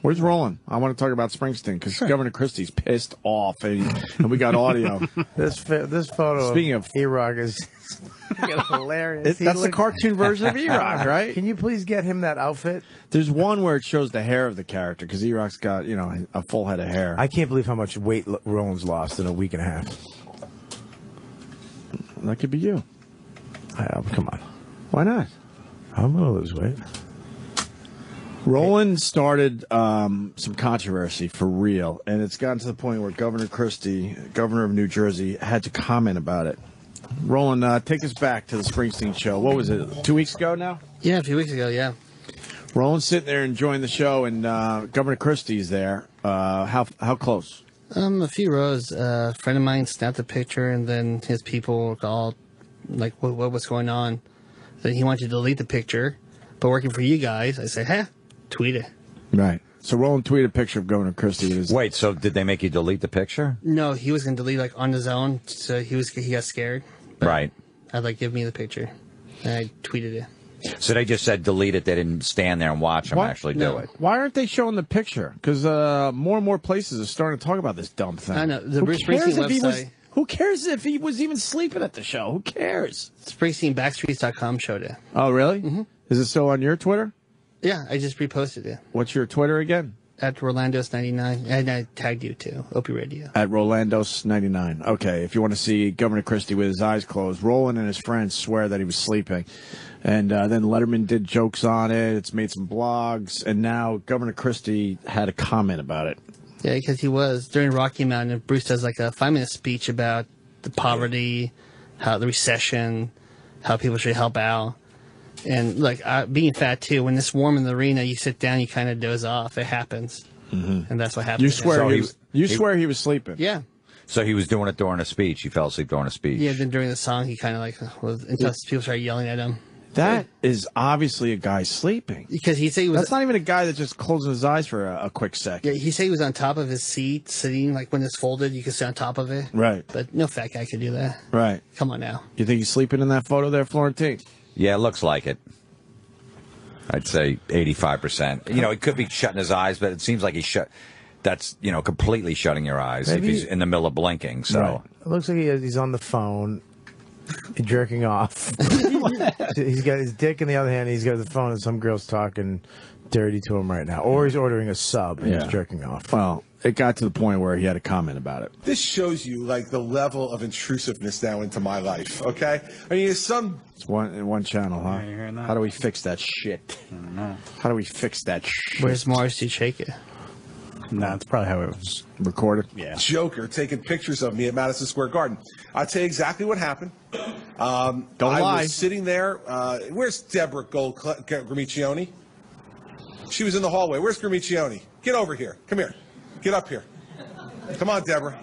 Where's Roland? I want to talk about Springsteen because Governor Christie's pissed off, and we got audio. This photo. Speaking of E-Rock is hilarious. That's the cartoon version of E-Rock, right? Can you please get him that outfit? There's one where it shows the hair of the character because E-Rock's got a full head of hair. I can't believe how much weight Roland's lost in a week and a half. That could be you. Come on. Why not? I'm going to lose weight. Roland started some controversy for real, and it's gotten to the point where Governor Christie, governor of New Jersey, had to comment about it. Roland, take us back to the Springsteen show. What was it, 2 weeks ago now? Yeah, a few weeks ago, yeah. Roland's sitting there enjoying the show, and Governor Christie's there. How close? A few rows. A friend of mine snapped a picture, and then his people called, like, what was going on? Then he wanted to delete the picture, but working for you guys, I said, tweet it. Right. So Roland tweeted a picture of Governor Christie. Wait, so did they make you delete the picture? No, he was going to delete on his own, so he got scared. Right. I'd give me the picture. And I tweeted it. So they just said delete it. They didn't stand there and watch him actually do it. Why aren't they showing the picture? Because more and more places are starting to talk about this dumb thing. I know. The Bruce Springsteen website. Who cares if he was even sleeping at the show? Who cares? SpringsteenBackstreets.com showed it. Oh, really? Mm-hmm. Is it still on your Twitter? Yeah, I just reposted it. What's your Twitter again? At Rolandos99. And I tagged you too. Opie Radio. At Rolandos99. Okay, if you want to see Governor Christie with his eyes closed, Roland and his friends swear that he was sleeping. And then Letterman did jokes on it. It's made some blogs. And now Governor Christie had a comment about it. Yeah, because he was. During Rocky Mountain, Bruce does like a 5-minute speech about the poverty, how the recession, how people should help out. And being fat too, when it's warm in the arena, you sit down, you kind of doze off. It happens, and that's what happens. You swear swear he was sleeping. Yeah. So he was doing it during a speech. He fell asleep during a speech. Yeah. Then during the song, he kind of was until people started yelling at him. That is obviously a guy sleeping. Because he said he was. That's not even a guy that just closes his eyes for a quick second. Yeah, he said he was on top of his seat, sitting when it's folded, you can sit on top of it. Right. But no fat guy could do that. Right. Come on now. You think he's sleeping in that photo there, Florentine? Yeah, it looks like it. I'd say 85%. He could be shutting his eyes, but it seems like he's shut. That's completely shutting your eyes if he's in the middle of blinking. So right. It looks like he's on the phone, jerking off. He's got his dick in the other hand. He's got the phone, and some girl's talking dirty to him right now, or he's ordering a sub and he's jerking off. Well, it got to the point where he had a comment about it. This shows you the level of intrusiveness now into my life. Okay, I mean, it's one channel, huh? Yeah, how do we fix that shit? I don't know. How do we fix that shit? Where's Mars to shake it? No, that's probably how it was recorded. Yeah. Joker taking pictures of me at Madison Square Garden. I'll tell you exactly what happened. Don't lie. I was sitting there. Where's Deborah Gramiccioni? She was in the hallway. Where's Gramiccioni? Get over here. Come here. Get up here. Come on, Deborah.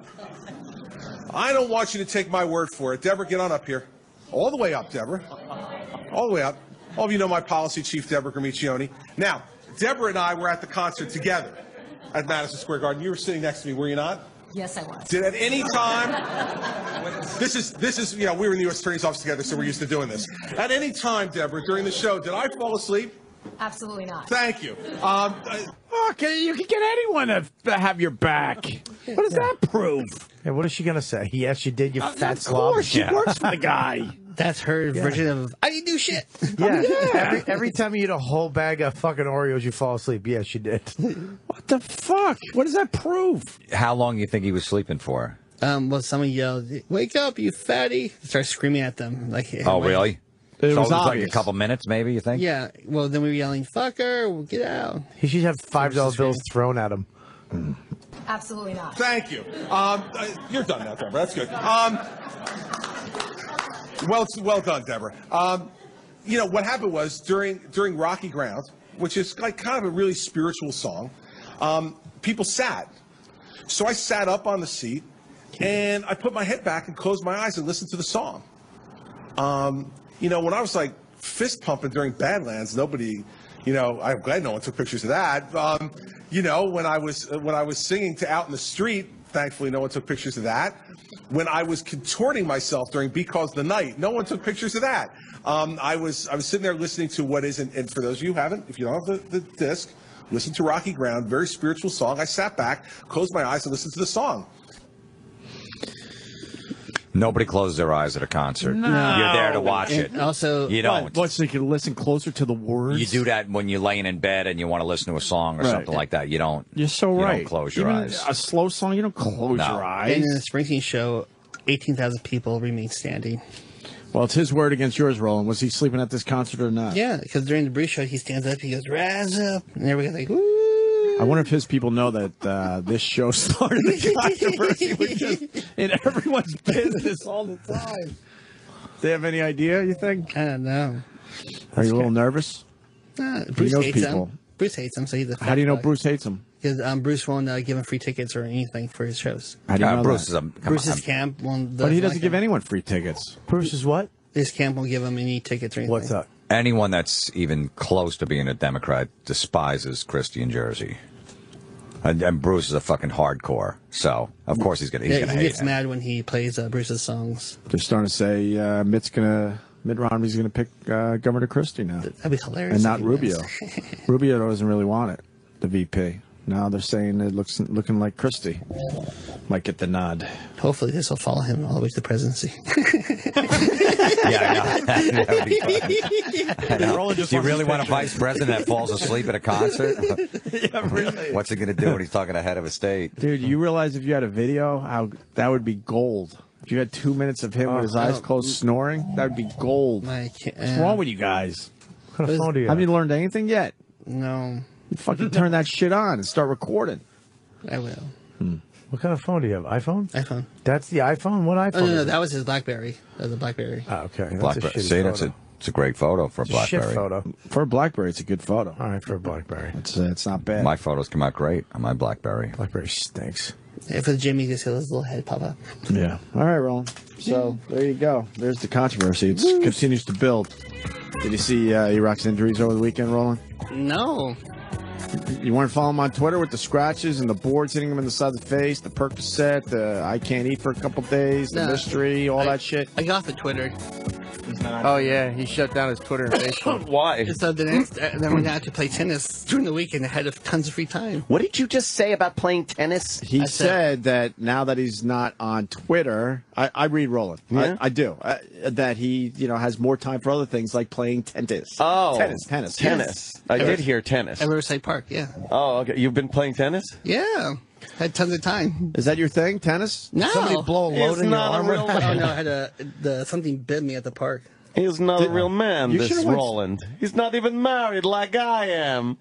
I don't want you to take my word for it. Deborah, get on up here. All the way up, Deborah. All the way up. All of you know my policy chief, Deborah Gramiccioni. Now, Deborah and I were at the concert together at Madison Square Garden. You were sitting next to me, were you not? Yes, I was. Did at any time, this is, we were in the U.S. Attorney's Office together, so we're used to doing this. At any time, Deborah, during the show, did I fall asleep? Absolutely not. Thank you. Okay, you can get anyone to have your back. What does that prove? Yeah, what is she going to say? Yes, you did, you fat Of slob. course, she works for the guy. That's her version of, I didn't do shit. Yeah. Every time you eat a whole bag of fucking Oreos, you fall asleep. Yes, you did. What the fuck? What does that prove? how long do you think he was sleeping for? Well, someone yelled, "Wake up, you fatty!" Start screaming at them. Oh, really? It was like a couple minutes, maybe, you think? Yeah. Well, then we were yelling, "Fucker, get out!" He should have $5 bills thrown at him. Absolutely not. Thank you. You're done now, Deborah. That's good. Well done, Deborah. What happened was during Rocky Ground, which is kind of a really spiritual song, people sat. So I sat up on the seat, and I put my head back and closed my eyes and listened to the song. When I was fist pumping during Badlands, nobody, I'm glad no one took pictures of that. When I was singing to Out in the Street, thankfully no one took pictures of that. When I was contorting myself during Because the Night, no one took pictures of that. I was sitting there listening to what is, and for those of you who haven't, if you don't have the disc, listened to Rocky Ground, very spiritual song. I sat back, closed my eyes, and listened to the song. Nobody closes their eyes at a concert. No. You're there to watch it. Also, you don't. What, so you can listen closer to the words? You do that when you're laying in bed and you want to listen to a song or something like that. You don't. You're so you right. Don't close your Even eyes. A slow song, you don't close your eyes. And in the Springsteen show, 18,000 people remain standing. Well, it's his word against yours, Roland. Was he sleeping at this concert or not? Yeah, because during the Bruce show, he stands up, he goes, rise up, and everybody's like, woo. I wonder if his people know that this show started the controversy with just in everyone's business all the time. They have any idea, you think? I don't know. Are you a little nervous? Bruce knows hates people. him. Bruce hates him, so he's a How do you know Bruce hates him? Because Bruce won't give him free tickets or anything for his shows. How do you know Bruce that? Bruce's camp won't. But he doesn't give anyone free tickets. Bruce is what? His camp won't give him any tickets or anything. What's up? Anyone that's even close to being a Democrat despises Christie and Jersey. And Bruce is a fucking hardcore, so of course he's gonna hate he gets it. mad when he plays Bruce's songs. They're starting to say Mitt Romney's going to pick Governor Christie now. That'd be hilarious. And not if he Rubio. wins. Rubio doesn't really want it, the VP. Now they're saying it looking like Christie might get the nod. Hopefully this will follow him all the way to the presidency. Yeah, I know. That would be funny. I know. Do you really want a vice president that falls asleep at a concert? Yeah, really. What's he going to do when he's talking to head of a state? Dude, you realize if you had a video, how that would be gold. If you had 2 minutes of him with his eyes closed snoring, that would be gold. What's wrong with you guys? What kind of phone do you have? Have you learned anything yet? No. You fucking turn that shit on and start recording. I will. What kind of phone do you have? iPhone? iPhone. That's the iPhone? What iPhone? Oh, no, is it? that was his BlackBerry. That was a BlackBerry. Oh, okay. That's Blackberry. a shitty See, photo. it's a great photo for a It's a shit BlackBerry. photo. For a BlackBerry, it's a good photo. All right, for a BlackBerry. It's not bad. My photos come out great on my BlackBerry. BlackBerry stinks. Yeah, for the Jimmy, you just see his little head pop up. Yeah. All right, Roland. So there you go. There's the controversy. It continues to build. Did you see Iraq's injuries over the weekend, Roland? No. You weren't following him on Twitter with the scratches and the boards hitting him in the side of the face, the Percocet, the I can't eat for a couple days, the No. mystery, all that shit? I got off the Twitter. Oh yeah, he shut down his Twitter and Facebook. Why? So the next, then we got to play tennis during the weekend ahead of tons of free time. What did you just say about playing tennis? He said that now that he's not on Twitter, I read Roland. Yeah? I do. That he, has more time for other things like playing tennis. Oh, Tennis. tennis. I did hear tennis. At Riverside Park, yeah. Oh, okay. You've been playing tennis? Yeah. Had tons of time. Is that your thing, tennis? No. Somebody blow a load It's in your not a arm. real Oh, no, I had something bit me at the park. He's not a real man, You this should've went- Roland. He's not even married like I am.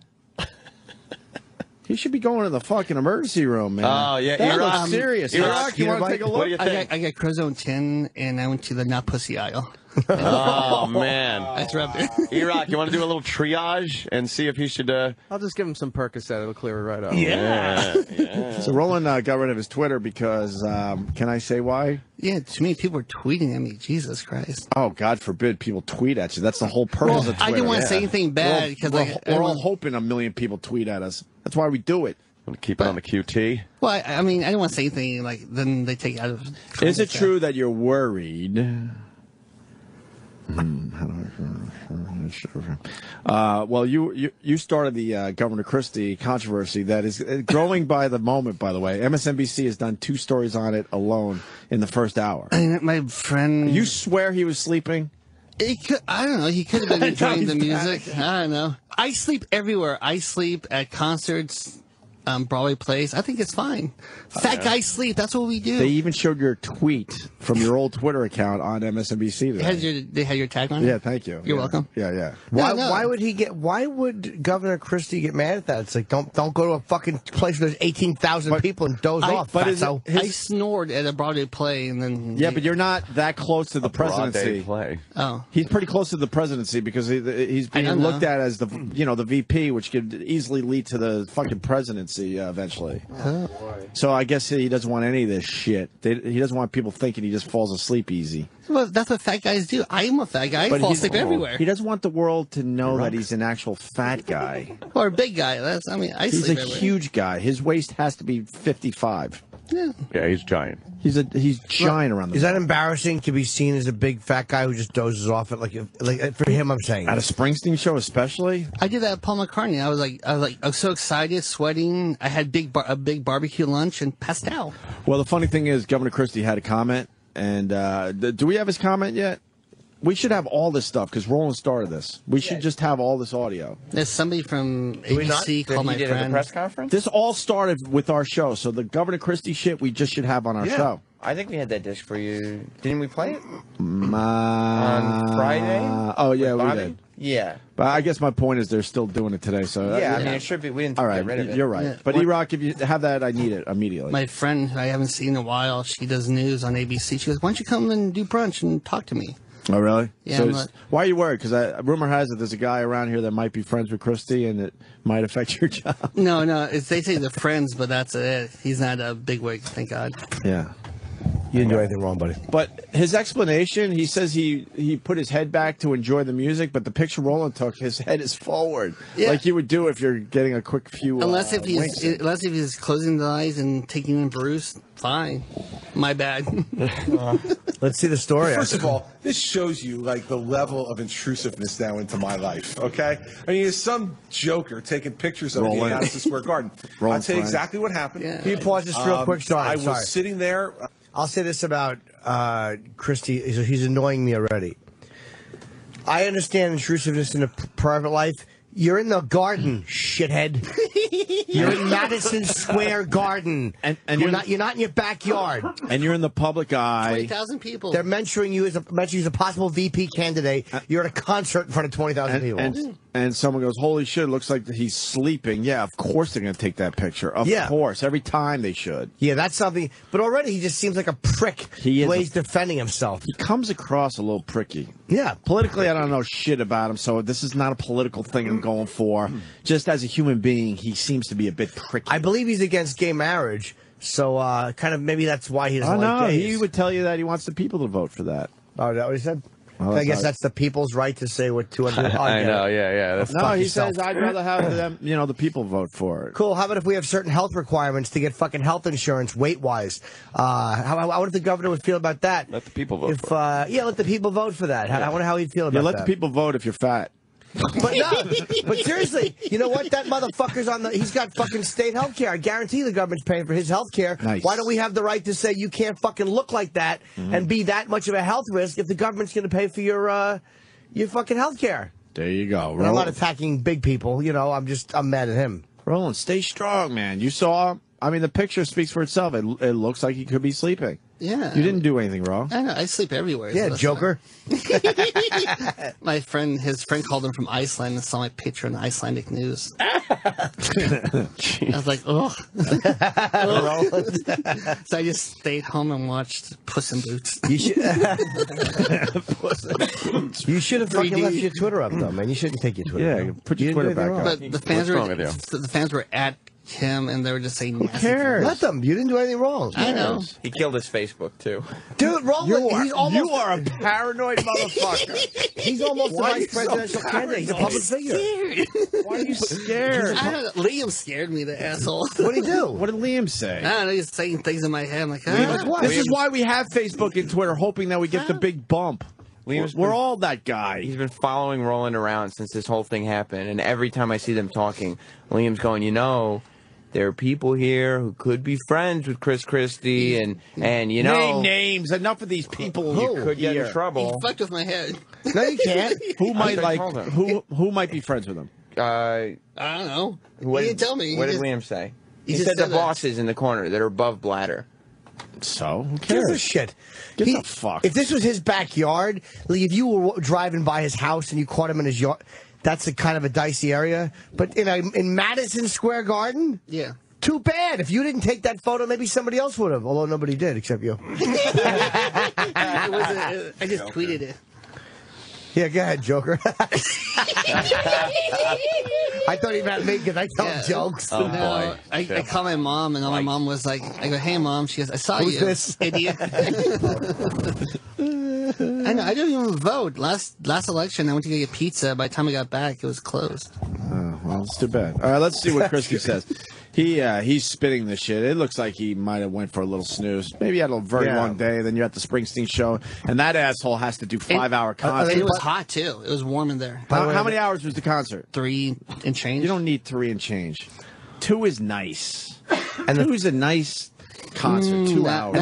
He should be going to the fucking emergency room, man. Oh, yeah, That Iraq- looks serious. Iraq, Iraq, you want to take a What look? do you I think? got Crozone 10, and I went to the not pussy aisle. Oh, man. That's right there. Iraq, you want to do a little triage and see if he should... I'll just give him some Percocet. It'll clear it right up. yeah. So Roland got rid of his Twitter because, can I say why? Yeah, too many people were tweeting at me. Jesus Christ. Oh, God forbid people tweet at you. That's the whole purpose Well, of Twitter. I didn't want to say anything bad because we're all hoping a million people tweet at us. That's why we do it. Want to keep it on the QT? Well, I mean, I didn't want to say anything like then they take it out of. Is it true that you're worried? Well, you started the Governor Christie controversy that is growing by the moment, by the way. MSNBC has done 2 stories on it alone in the first hour. I mean, my friend. You swear he was sleeping? I don't know. He could have been enjoying the he's music. I don't know. I sleep everywhere. I sleep at concerts, Broadway plays. I think it's fine. Fat guys sleep. That's what we do. They even showed your tweet from your old Twitter account on MSNBC today. They had your tag on it? Yeah, thank you. You're Yeah. welcome. Yeah. Why? No. Why would he get? Why would Governor Christie get mad at that? It's like don't go to a fucking place where there's 18,000 people and doze off. but is fatso. I snored at a Broadway play and then. Yeah, but you're not that close to the presidency. play. Oh. He's pretty close to the presidency because he's being don't know. looked at as the VP, which could easily lead to the fucking presidency eventually. So I guess he doesn't want any of this shit. He doesn't want people thinking he just falls asleep easy. Well, that's what fat guys do. I'm a fat guy. I fall asleep everywhere. He doesn't want the world to know that he's an actual fat guy. Or a big guy. I He's sleep a everywhere. huge guy. His waist has to be 55. Yeah. Yeah, he's giant. He's giant around the Is that embarrassing to be seen as a big fat guy who just dozes off at like for him? I'm saying at a Springsteen show, especially. I did that at Paul McCartney. I was so excited, sweating. I had a big barbecue lunch and passed out. Well, the funny thing is, Governor Christie had a comment, and do we have his comment yet? We should have all this stuff because Roland started this. We should just have all this audio. There's somebody from ABC called my friend. At the press conference? This all started with our show, so the Governor Christie shit we just should have on our show. I think we had that disc for you. Didn't we play it? On Friday? Oh, yeah, we did. Yeah. But I guess my point is they're still doing it today. So yeah, I mean, it should be. We didn't all right, get rid of it. You're right. Yeah. But E-Rock, if you have that, I need it immediately. My friend, who I haven't seen in a while, she does news on ABC. She goes, why don't you come and do brunch and talk to me? Oh, really? Yeah. So why are you worried? Because rumor has it there's a guy around here that might be friends with Christie, and it might affect your job. No, they say they're friends, but that's it. He's not a bigwig, thank God. Yeah. You didn't do anything wrong, buddy. But his explanation, he says he put his head back to enjoy the music, but the picture Roland took, his head is forward, like you would do if you're getting a quick few. Unless if he's closing the eyes and taking in Bruce, fine. My bad. Let's see the story. First of all, this shows you like the level of intrusiveness now into my life. Okay, I mean, there's some joker taking pictures of me in Madison Square Garden. I'll tell you exactly what happened. Can you pause this real quick? Sorry, I was sitting there. I'll say this about Christie. He's annoying me already. I understand intrusiveness in a private life. You're in the garden, shithead. You're in Madison Square Garden, and you're not in your backyard. And you're in the public eye. 20,000 people. They're mentioning you as a possible VP candidate. You're at a concert in front of 20,000 people. And someone goes, "Holy shit! It looks like he's sleeping." Yeah, of course they're going to take that picture. Of course, every time they should. Yeah, that's something. But already he just seems like a prick. The way he's defending himself. He comes across a little pricky. Yeah, politically, I don't know shit about him, so this is not a political thing I'm going for. Just as a human being, he seems to be a bit pricky. I believe he's against gay marriage, so kind of maybe that's why he doesn't like gays. He would tell you that he wants the people to vote for that. Oh, is that what he said? Well, I guess that's the people's right to say what 200. I know, yeah. That's no, he says I'd rather have them, the people vote for it. Cool. How about if we have certain health requirements to get fucking health insurance weight-wise? How would the governor would feel about that? Let the people vote for it. Yeah, let the people vote for that. I wonder how he'd feel about that. Let the people vote if you're fat. But seriously, you know what? That motherfucker's he's got fucking state health care. I guarantee the government's paying for his health care. Nice. Why don't we have the right to say you can't fucking look like that and be that much of a health risk if the government's going to pay for your fucking health care? There you go. And I'm not attacking big people, I'm mad at him. Roland, stay strong, man. You saw him. I mean, the picture speaks for itself. It looks like he could be sleeping. Yeah. You didn't do anything wrong. I know. I sleep everywhere. Yeah, so Joker. His friend called him from Iceland and saw my picture in the Icelandic news. I was like, oh. So I just stayed home and watched Puss in Boots. You should have fucking left your Twitter up, though, man. You shouldn't take your Twitter down. Put your Twitter back up. But the fans were at him, and they were just saying, "Who cares? Let them. You didn't do anything wrong." I know. He killed his Facebook too. Dude, Roland, you are a paranoid motherfucker. He's almost the vice presidential candidate. He's a public figure. Why are you scared? I don't know. Liam scared me, the asshole. What did he do? What did Liam say? I don't know. He's saying things in my head. I'm like, This is why we have Facebook and Twitter, hoping that we get the big bump. We're all that guy. He's been following Roland around since this whole thing happened, and every time I see them talking, Liam's going, there are people here who could be friends with Chris Christie, and name names. Enough of these people. You could get in trouble. He fucked with my head. No, you can't. Who might be friends with him? I don't know. He didn't tell me. What did Liam say? He said the bosses in the corner that are above Bladder. So who cares? cares? a shit. Give a fuck. If this was his backyard, if you were driving by his house and you caught him in his yard, that's a kind of a dicey area. But in Madison Square Garden, yeah. Too bad. If you didn't take that photo, maybe somebody else would have. Although nobody did except you. I just tweeted it. Yeah, go ahead, Joker. I thought he meant me because I tell jokes. Oh, no, I called my mom, and my mom was like, I go, hey, Mom. She goes, I saw Who's you, this? idiot. I didn't even vote. Last election, I went to go get pizza. By the time I got back, it was closed. Well, it's too bad. All right, let's see what Christie says. He's spitting the shit. It looks like he might have went for a little snooze. Maybe he had a very long day. Then you're at the Springsteen show, and that asshole has to do 5-hour concert. It was hot too. It was warm in there. How many hours was the concert? 3 and change. You don't need 3 and change. 2 is nice. And 2 is a nice concert. 2 hours.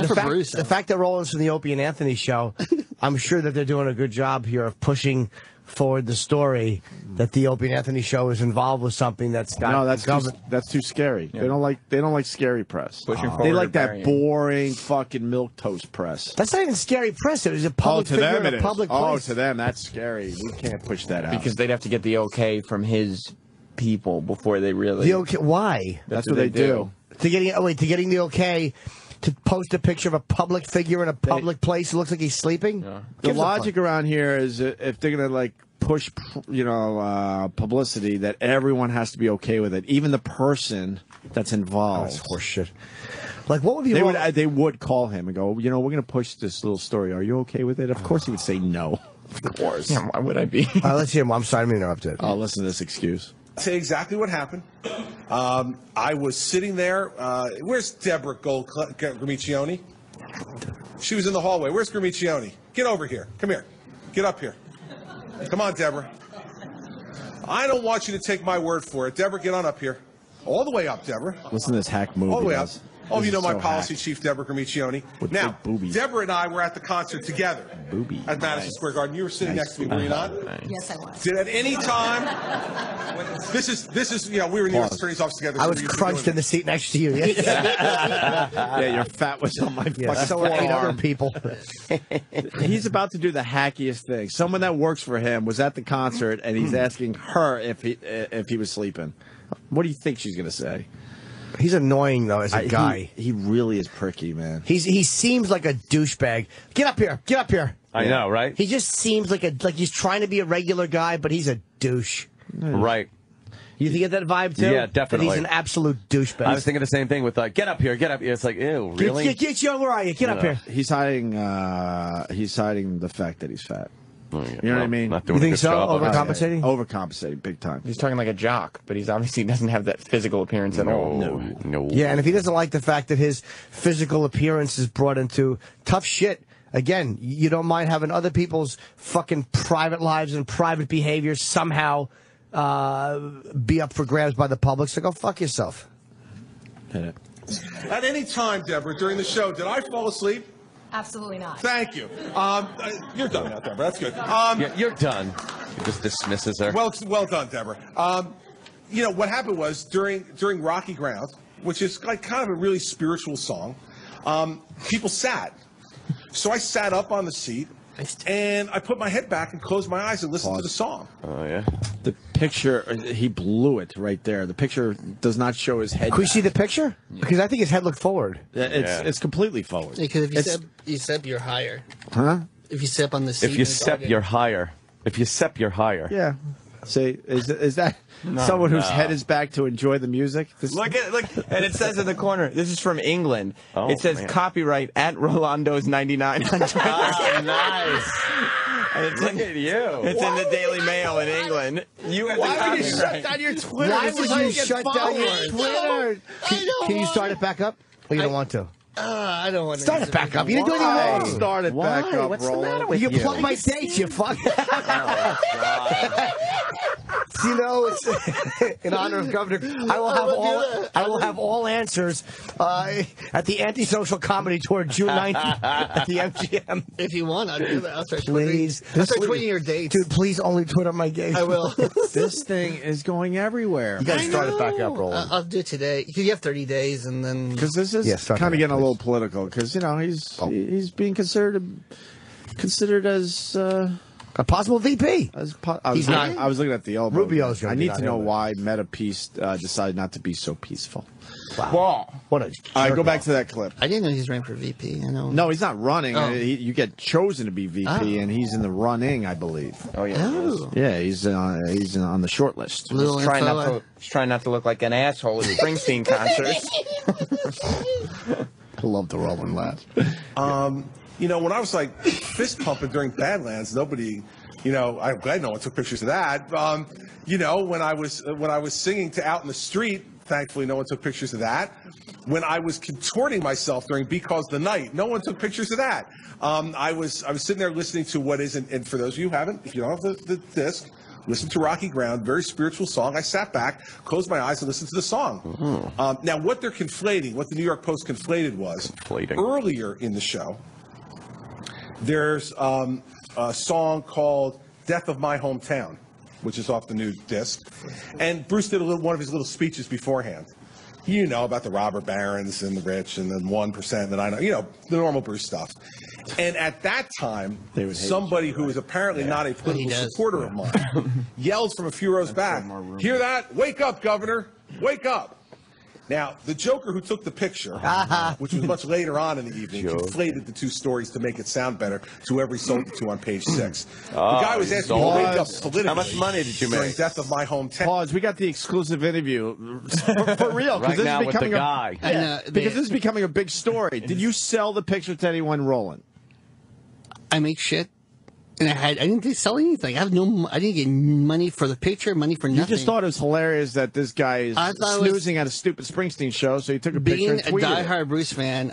And the fact that Roland's from the Opie and Anthony show, I'm sure that they're doing a good job here of pushing forward the story that the Opie and Anthony show is involved with something that's got. No, that's too scary. Yeah. They don't like scary press. They like that boring fucking milquetoast press. That's not even scary press. It was a public figure in a public place. Oh, to them that's scary. We can't push that out because they'd have to get the okay from his people before they really. The okay? Why? That's what they do. To getting the okay. To post a picture of a public figure in a public place, it looks like he's sleeping. Yeah. The logic around here is if they're gonna push, publicity, that everyone has to be okay with it, even the person that's involved. That's horseshit. Like, what would be? They would call him and go, we're gonna push this little story. Are you okay with it? Of course, he would say no. Of course. Yeah, why would I be? Let's hear him. I'm sorry, I'm interrupted. Oh, listen to this excuse. Say exactly what happened. I was sitting there. Where's Deborah Gramiccioni? She was in the hallway. Where's Gramiccioni? Get over here. Come here. Get up here. Come on, Deborah. I don't want you to take my word for it. Deborah, get on up here. All the way up, Deborah. Listen to this hack movie. All the way up. Oh, you know my policy chief, Deborah Gramiccioni. Now, Deborah and I were at the concert together at Madison Square Garden. You were sitting next to me, were you not? Yes, I was. Did at any time? This is we were in the U.S. Attorney's office together. I was crunched in the seat next to you. Yeah, your fat was on my fucking so were 8 other people. He's about to do the hackiest thing. Someone that works for him was at the concert, and he's asking her if he was sleeping. What do you think she's going to say? He's annoying though as a guy. He really is pricky, man. He seems like a douchebag. Get up here. Get up here. I know, right? He just seems like he's trying to be a regular guy, but he's a douche. Right. You get that vibe too? Yeah, definitely. That he's an absolute douchebag. I was thinking the same thing with get up here, get up here. It's like, ew, really? Get you. Where are you? Get up here. He's hiding the fact that he's fat. You know what I mean? Not doing you think a good so? job of it. Overcompensating? Overcompensating, big time. He's talking like a jock, but he's obviously doesn't have that physical appearance at all. No. Yeah, and if he doesn't like the fact that his physical appearance is brought into tough shit, again, you don't mind having other people's fucking private lives and private behaviors somehow be up for grabs by the public, so go fuck yourself. Hit it. At any time, Deborah, during the show, did I fall asleep? Absolutely not. Thank you. You're done now, Deborah. That's good. You're done. He just dismisses her. Well done, Deborah. What happened was during Rocky Ground, which is like kind of a really spiritual song, people sat. So I sat up on the seat, and I put my head back and closed my eyes and listened to the song. Oh, yeah. The picture, he blew it right there. The picture does not show his head. Can we see the picture? Because I think his head looked forward. It's completely forward. Because if you step, you're higher. Huh? If you step on the seat. If you step, you're higher. If you step, you're higher. Yeah. See, is that someone whose head is back to enjoy the music? Look, and it says in the corner, this is from England. Oh, it says copyright at Rolando's 99 on Twitter. Oh, nice. Look at you. It's in the Daily Mail in England. You have Why would you shut down your Twitter? Why would you shut down your Twitter? Can you start it back up? Or you don't want to? I don't want to. Start it back up. You didn't do anything wrong. Start it back up, What's the Roland. matter with You plug my dates, you fuck. You know, it's in honor of Governor. I will have all answers at the Antisocial Comedy Tour June 9th at the MGM. If you want, I'll do that. I'll start Please. I'll start tweeting your dates. Dude, please only Twitter my dates. I will. This thing is going everywhere. You got to start it back up, Roland. I'll do it today. You have 30 days, and then Because this is kind of getting a little political. Because he's being considered as a possible VP. He's not. I was looking at the elbow. Rubio's going to I need to know why Meta Peace decided not to be so peaceful. Wow. What a All right, go back to that clip. I didn't know he's running for VP. I know. No, he's not running. Oh. You get chosen to be VP, and he's in the running, I believe. Oh, yeah. Oh. Yeah, he's on the short list. He's trying not to look like an asshole at Springsteen concerts. I love the Roland laugh. When I was like fist pumping during Badlands, nobody, I'm glad no one took pictures of that. You know, when I was singing to Out in the Street, thankfully no one took pictures of that. When I was contorting myself during Because the Night, no one took pictures of that. I was sitting there listening to what is, and for those of you who haven't, if you don't have the disc, listen to Rocky Ground, very spiritual song. I sat back, closed my eyes, and listened to the song. Now, what they're conflating, what the New York Post conflated was, earlier in the show, there's a song called Death of My Hometown, which is off the new disc. And Bruce did one of his little speeches beforehand. You know, about the robber barons and the rich and the 1% and the 9, you know, the normal Bruce stuff. And at that time, somebody who was apparently not a political supporter of mine yelled from a few rows back, "Hear that? Wake up, Governor! Wake up!" Now, the Joker who took the picture, which was much later on in the evening, conflated the two stories to make it sound better to whoever he sold it to on page 6. The guy was asking me to wake up politically. How much money did you make? During Death of My Hometown. Pause. We got the exclusive interview for real. Right now with the guy. Because this is becoming a big story. Did you sell the picture to anyone, Roland? I make shit. And I didn't sell anything. I didn't get money for the picture, money for nothing. You just thought it was hilarious that this guy is snoozing at a stupid Springsteen show, so you took a picture and tweeted Being a diehard Bruce fan,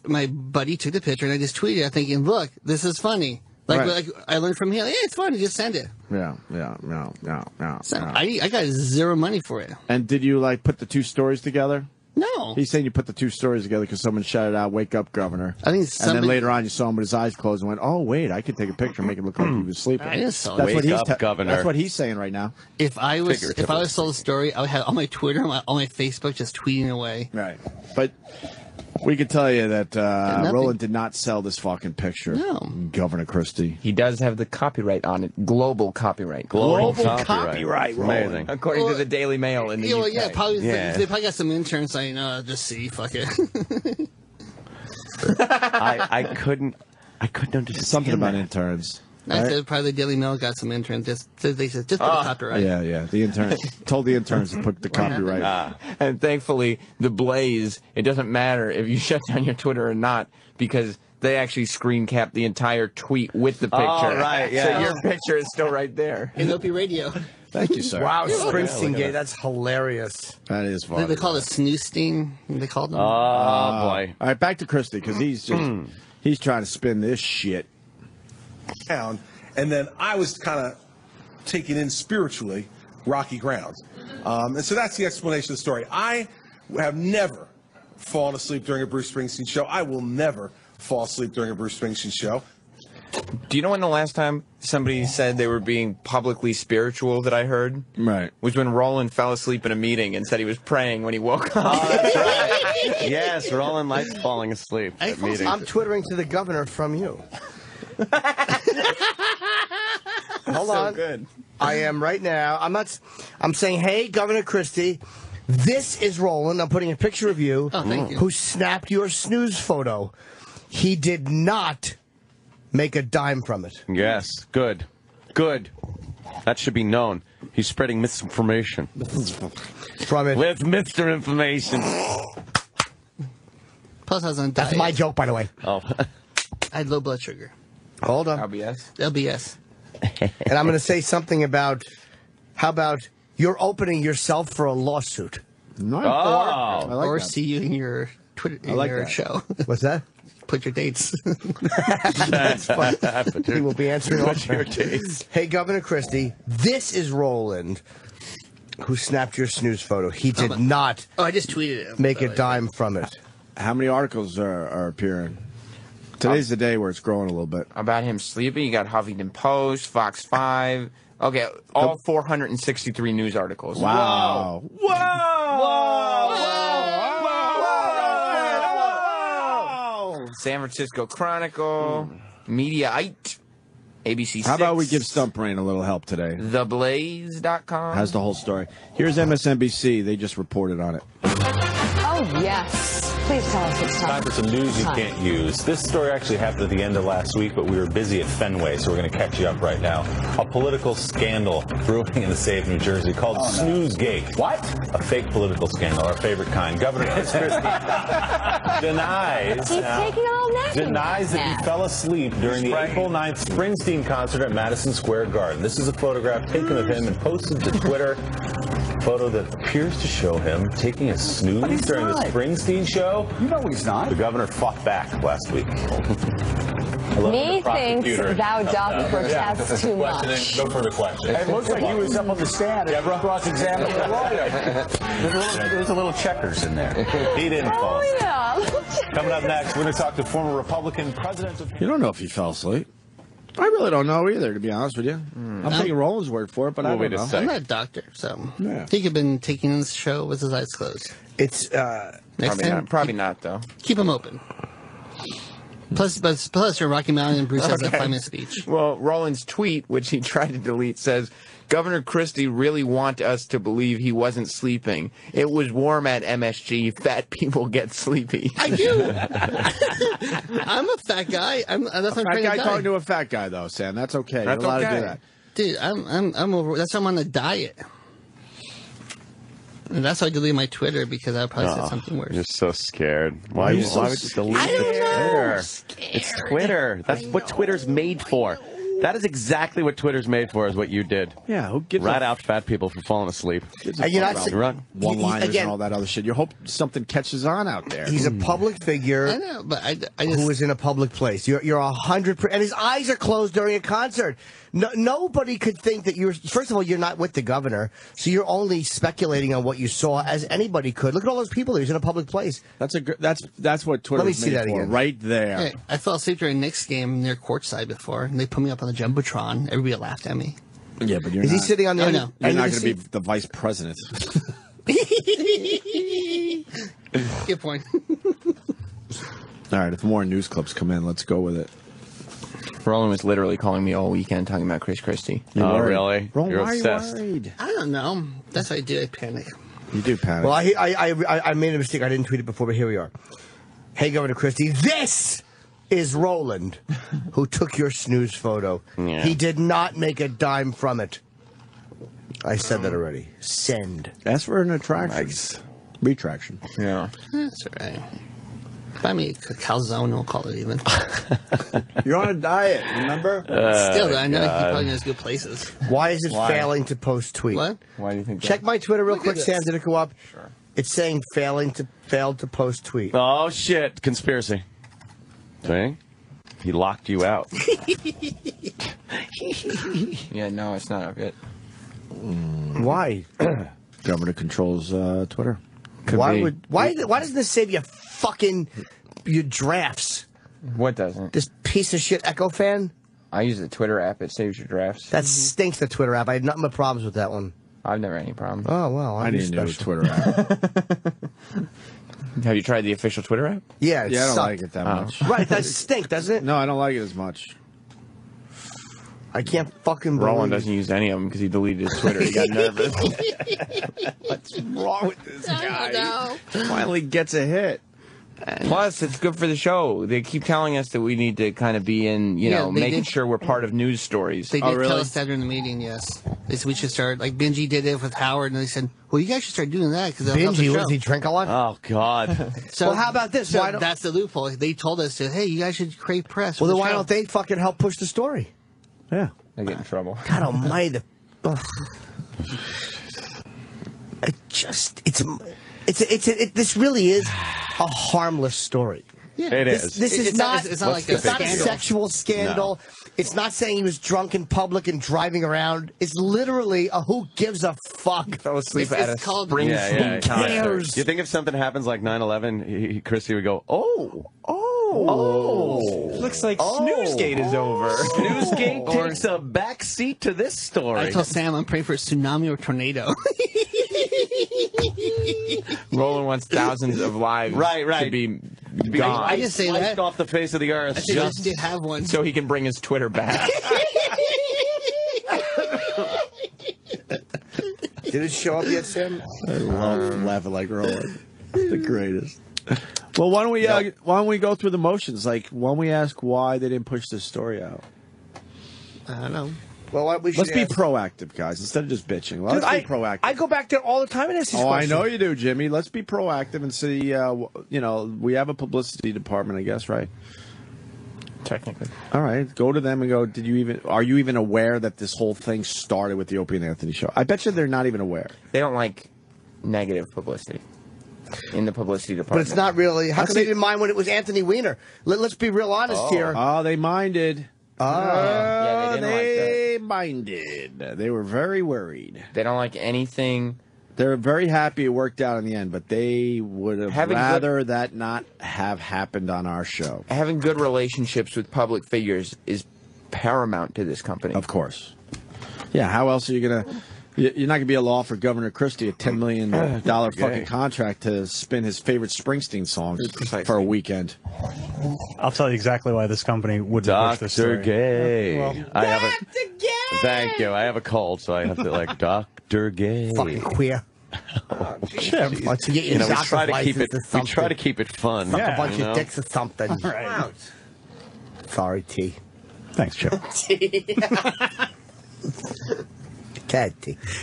my buddy took the picture and I just tweeted it thinking, look, this is funny. Like I learned from him, yeah, it's funny, just send it. Yeah. So I got zero money for it. And did you put the two stories together? No. He's saying you put the two stories together because someone shouted out, "Wake up, Governor." I think and then later on you saw him with his eyes closed and went, "Oh, wait, I could take a picture and make it look like he was sleeping." I didn't sell it. Wake up, Governor. That's what he's saying right now. If I was told the story, I would have on my Twitter, on my Facebook, just tweeting away. Right. But we can tell you that Roland did not sell this fucking picture. No. Governor Christie. He does have the copyright on it. Global copyright. Global copyright. Amazing. According to the Daily Mail in the UK. Yeah, probably. They probably got some interns saying, just see, fuck it. I couldn't understand something about interns. I said probably the Daily Mail got some interns. They said just put the copyright. Yeah. The intern told the interns to put the copyright. And thankfully, the Blaze, it doesn't matter if you shut down your Twitter or not, because they actually screen cap the entire tweet with the picture. Oh, right, yeah. So your picture is still right there. In Opie Radio. Thank you, sir. Wow, Springsteen, that's hilarious. That is funny. They call it Snoozegate. They called them. Oh, boy. All right, back to Christie, because he's trying to spin this shit. Town, and then I was kind of taken in spiritually rocky ground. And so that's the explanation of the story. I have never fallen asleep during a Bruce Springsteen show. I will never fall asleep during a Bruce Springsteen show. Do you know when the last time somebody said they were being publicly spiritual that I heard? Right. Was when Roland fell asleep in a meeting and said he was praying when he woke up. Oh, that's right. Yes, Roland likes falling asleep at meetings. I'm twittering to the governor from you. Hold on. Good. I am right now. I'm saying, hey, Governor Christie, this is Roland. I'm putting a picture of you. Oh, thank you. Who snapped your snooze photo. He did not make a dime from it. Yes, good. That should be known. He's spreading misinformation. From it. With Mr. Information. Plus, I was on diet. That's my joke, by the way. Oh. I had low blood sugar. Hold on. LBS. And I'm going to say something about, how about you're opening yourself for a lawsuit? Nice. Or see you in your Twitter show. What's that? Put your dates. That's fun. He will be answering all your dates. Hey, Governor Christie, this is Roland, who snapped your snooze photo. He did not. Oh, I just tweeted it. Make a dime from it. How many articles are appearing? Today's the day where it's growing a little bit. About him sleeping, you got Huffington Post, Fox 5. Okay, all 463 news articles. Wow. Whoa! San Francisco Chronicle, Mediaite, ABC6. How about we give Stump Brain a little help today? TheBlaze.com. Has the whole story. Here's MSNBC. They just reported on it. Oh, yes. Please tell us it's Time for some news you can't use. This story actually happened at the end of last week, but we were busy at Fenway, so we're going to catch you up right now. A political scandal brewing in the state of New Jersey called Snoozegate. What? A fake political scandal, our favorite kind. Governor Christie denies that he fell asleep during the April 9th Springsteen concert at Madison Square Garden. This is a photograph taken of him and posted to Twitter. Photo that appears to show him taking a snooze during the Springsteen show. You know he's not. The governor fought back last week. Methinks thou dost protest too much. No further questions. It looks like he was up on the stand and cross-examined the lawyer. There's a little checkers in there. He didn't fall. Oh, yeah. Coming up next, we're going to talk to former Republican president. You don't know if he fell asleep. I really don't know either, to be honest with you. I'm taking Roland's word for it, but I don't know. I'm not a doctor, so I think he'd been taking this show with his eyes closed. It's probably not though. Keep them open. Plus, you're Rocky Mountain and Bruce has that 5-minute speech. Well, Roland's tweet, which he tried to delete, says, Governor Christie really want us to believe he wasn't sleeping. It was warm at MSG. Fat people get sleepy. I do. I'm a fat guy. That's a fat guy talking to a fat guy, though, Sam. That's okay. You're allowed to do that. Dude, I'm over. That's why I'm on a diet. And that's why I deleted my Twitter, because I probably said something worse. You're so scared. Why would you delete Twitter? It's Twitter. That's what Twitter's made for. That is exactly what Twitter's made for, is what you did. Yeah, who gives Rat out fat people for falling asleep. You're not one-liners and all that other shit. You hope something catches on out there. He's a public figure. I know, but I just, who is in a public place. You're 100%, and his eyes are closed during a concert. Nobody could think that you're. First of all, you're not with the governor, so you're only speculating on what you saw, as anybody could. Look at all those people there. He's in a public place. That's what Twitter. Let me see that again. Right there. Hey, I fell asleep during Knicks game near courtside before, and they put me up on the jumbotron. Everybody laughed at me. Yeah, but you're is he sitting on the? Oh, no. You're not going to be the vice president. Good point. All right, if more news clips come in, let's go with it. Roland was literally calling me all weekend talking about Chris Christie. Oh, really? Roland, You're why obsessed. are you worried? I don't know. That's what I do. I panic. You do panic. Well, I made a mistake. I didn't tweet it before, but here we are. Hey, Governor Christie, this is Roland, who took your snooze photo. Yeah. He did not make a dime from it. I said that already. Send. Ask for an attraction. Nice. Retraction. Yeah. That's all right. Buy me a calzone, we'll call it even. You're on a diet, remember? Still, I know he probably knows good places. Why is it failing to post tweet? What? Why do you think Check my Twitter real Look quick, at Sam. this. Did it go up? Sure. It's saying failed to post tweet. Oh, shit. Conspiracy. See? He locked you out. Yeah, no, it's not up yet. Why? Governor controls Twitter. Why doesn't this save you your drafts? What doesn't? This piece of shit Echo fan? I use the Twitter app. It saves your drafts. That stinks, the Twitter app. I had nothing but problems with that one. I've never had any problems. Oh, well. I didn't know Twitter app. Have you tried the official Twitter app? Yeah, I don't like it that much. Right, that stink, doesn't it? No, I don't like it as much. I can't fucking believe Roland doesn't use any of them because he deleted his Twitter. He got nervous. What's wrong with this guy? No. Finally gets a hit. Plus, it's good for the show. They keep telling us that we need to kind of be in, making sure we're part of news stories. They did tell us that during the meeting, yes. They said we should start, like Benji did it with Howard, and they said, well, you guys should start doing that because that'll help the Benji, show. does he drink a lot? Oh, God. So, well, how about this? So that's the loophole. They told us, hey, you guys should create press. Well, then why don't they fucking help push the story? Yeah. They get in trouble. God almighty. This really is a harmless story. Yeah. It is. This is not. It's not like a it's not a scandal. sexual scandal. No. It's not saying he was drunk in public and driving around. It's literally a who gives a fuck. Fell asleep at a Springsteen concert. You think if something happens like 9/11, Christie would go, looks like Snoozegate is over. Snoozegate takes a back seat to this story. I told Sam I'm praying for a tsunami or tornado. Roland wants thousands of lives to be gone. I just say that off the face of the earth. I just did have one, so he can bring his Twitter back. Did it show up yet, Sam? I love laughing like Roland. The greatest. Well, why don't we go through the motions? Like, why don't we ask why they didn't push this story out? I don't know. Well, Let's be proactive, guys, instead of just bitching. Let's be proactive. I go back there all the time and ask these questions. I know you do, Jimmy. Let's be proactive and see. We have a publicity department, I guess, right? Technically. All right, go to them and go. Are you even aware that this whole thing started with the Opie and Anthony show? I bet you they're not even aware. They don't like negative publicity in the publicity But department. it's not really. How come they didn't mind when it was Anthony Weiner? Let's be real honest here. Oh, they minded. Yeah, they minded. They were very worried. They don't like anything. They're very happy it worked out in the end, but they would have rather that not have happened on our show. Having good relationships with public figures is paramount to this company. Of course. Yeah, how else are you going to... You're not going to be able to offer Governor Christie a $10 million fucking contract to spin his favorite Springsteen songs for a weekend. I'll tell you exactly why this company wouldn't push this story. Dr. Gay. Well, Thank you. I have a cold, so I have to Dr. Gay. Fucking queer. Jim. Let's get We try to keep it fun. Fuck a bunch of dicks or something. Right. Sorry, T. Thanks, Chip.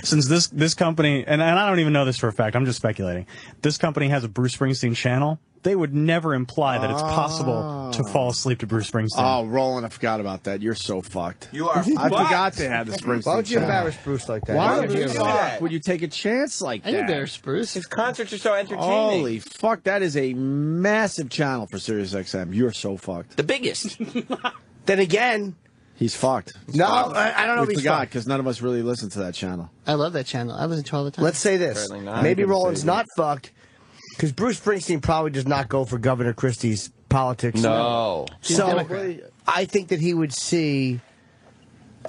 Since this company, and I don't even know this for a fact, I'm just speculating, this company has a Bruce Springsteen channel, they would never imply that it's possible to fall asleep to Bruce Springsteen. Oh, Roland, I forgot about that. You're so fucked. You are I forgot they had the Springsteen Why would you channel. embarrass Bruce like that? Why Why would you do that? Would you take a chance like that? I embarrass Bruce. His concerts are so entertaining. Holy fuck, that is a massive channel for SiriusXM. You're so fucked. The biggest. Then again... He's fucked. No, I don't know if We he's forgot fucked. because none of us really listen to that channel. I love that channel. I listen to it all the time. Let's say this. Maybe Roland's not fucked because Bruce Springsteen probably does not go for Governor Christie's politics. No. So I think that he would see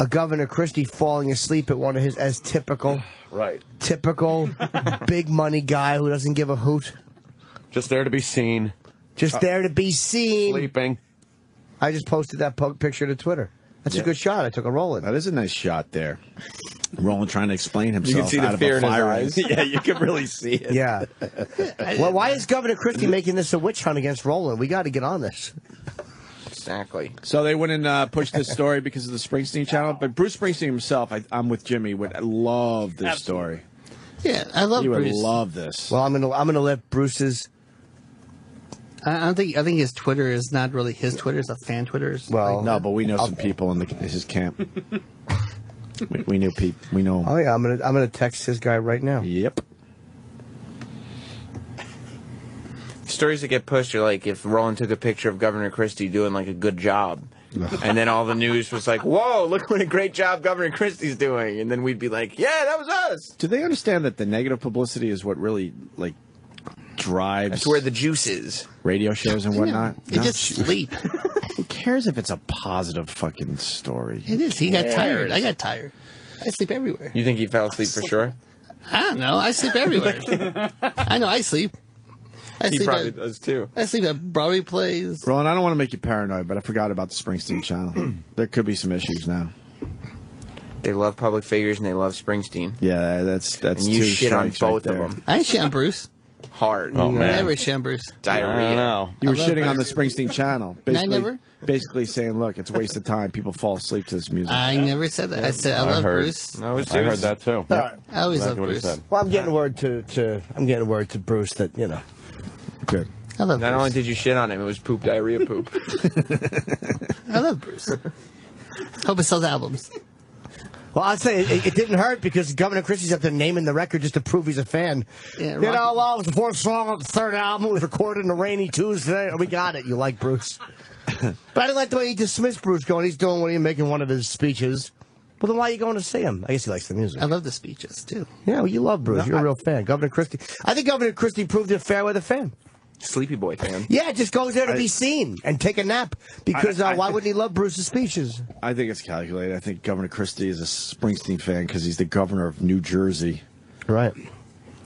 a Governor Christie falling asleep at one of his, as typical big money guy who doesn't give a hoot. Just there to be seen. Just there to be seen. Sleeping. I just posted that picture to Twitter. That's a good shot. I took a Roland. That is a nice shot there. Roland trying to explain himself. You can see the out fear of in a his fire eyes. Yeah, you can really see it. Yeah. Well, why is Governor Christie making this a witch hunt against Roland? We got to get on this. Exactly. So they wouldn't push this story because of the Springsteen channel, but Bruce Springsteen himself, I'm with Jimmy, would love this story. Yeah, I love He would Bruce. love this. Well, I'm gonna let Bruce's. I think his Twitter is not really his Twitter; it's a fan Twitter. Well, no, but we know some people in his camp. we knew people. We know. Oh yeah, I'm gonna text his guy right now. Yep. Stories that get pushed are like if Roland took a picture of Governor Christie doing like a good job. And then all the news was like, whoa, look what a great job Governor Christie's doing. And then we'd be like, yeah, that was us. Do they understand that the negative publicity is what really, drives... That's where the juice is. Radio shows and whatnot? They just sleep. Who cares if it's a positive fucking story? It is. He got tired. I got tired. I sleep everywhere. You think he fell asleep for sure? I don't know. I sleep everywhere. I know I sleep. He probably does too. I sleep at Broadway plays. Roland, I don't want to make you paranoid, but I forgot about the Springsteen channel. There could be some issues now. They love public figures and they love Springsteen. Yeah, that's and you two shit on strikes both right of there. them. I ain't shit on Bruce. Hard. Oh, man. Never shit on Bruce. Diarrhea. You were I love shitting on the Bruce. Springsteen channel. I never. Basically saying, look, it's a waste of time. People fall asleep to this music. I never said that. I said I love Bruce. No, it's I heard that too. All right. I always Exactly love what he Bruce. said. Well, I'm getting word to Bruce that Good. I love Not Bruce. only did you shit on him, it was poop, diarrhea, poop. I love Bruce. Hope it sells albums. Well, I'd say it didn't hurt because Governor Christie's up there naming the record just to prove he's a fan. Yeah, It was the fourth song of the third album. It was recorded on a rainy Tuesday. We got it. You like Bruce. But I didn't like the way he dismissed Bruce going, he's doing what he's making one of his speeches. Well, then why are you going to see him? I guess he likes the music. I love the speeches, too. Yeah, well, you love Bruce. You're a real fan. Governor Christie. I think Governor Christie proved it fair with a fan. Sleepy boy fan. Yeah, just goes there to be seen and take a nap. Because why wouldn't he love Bruce's speeches? I think it's calculated. I think Governor Christie is a Springsteen fan because he's the governor of New Jersey. Right.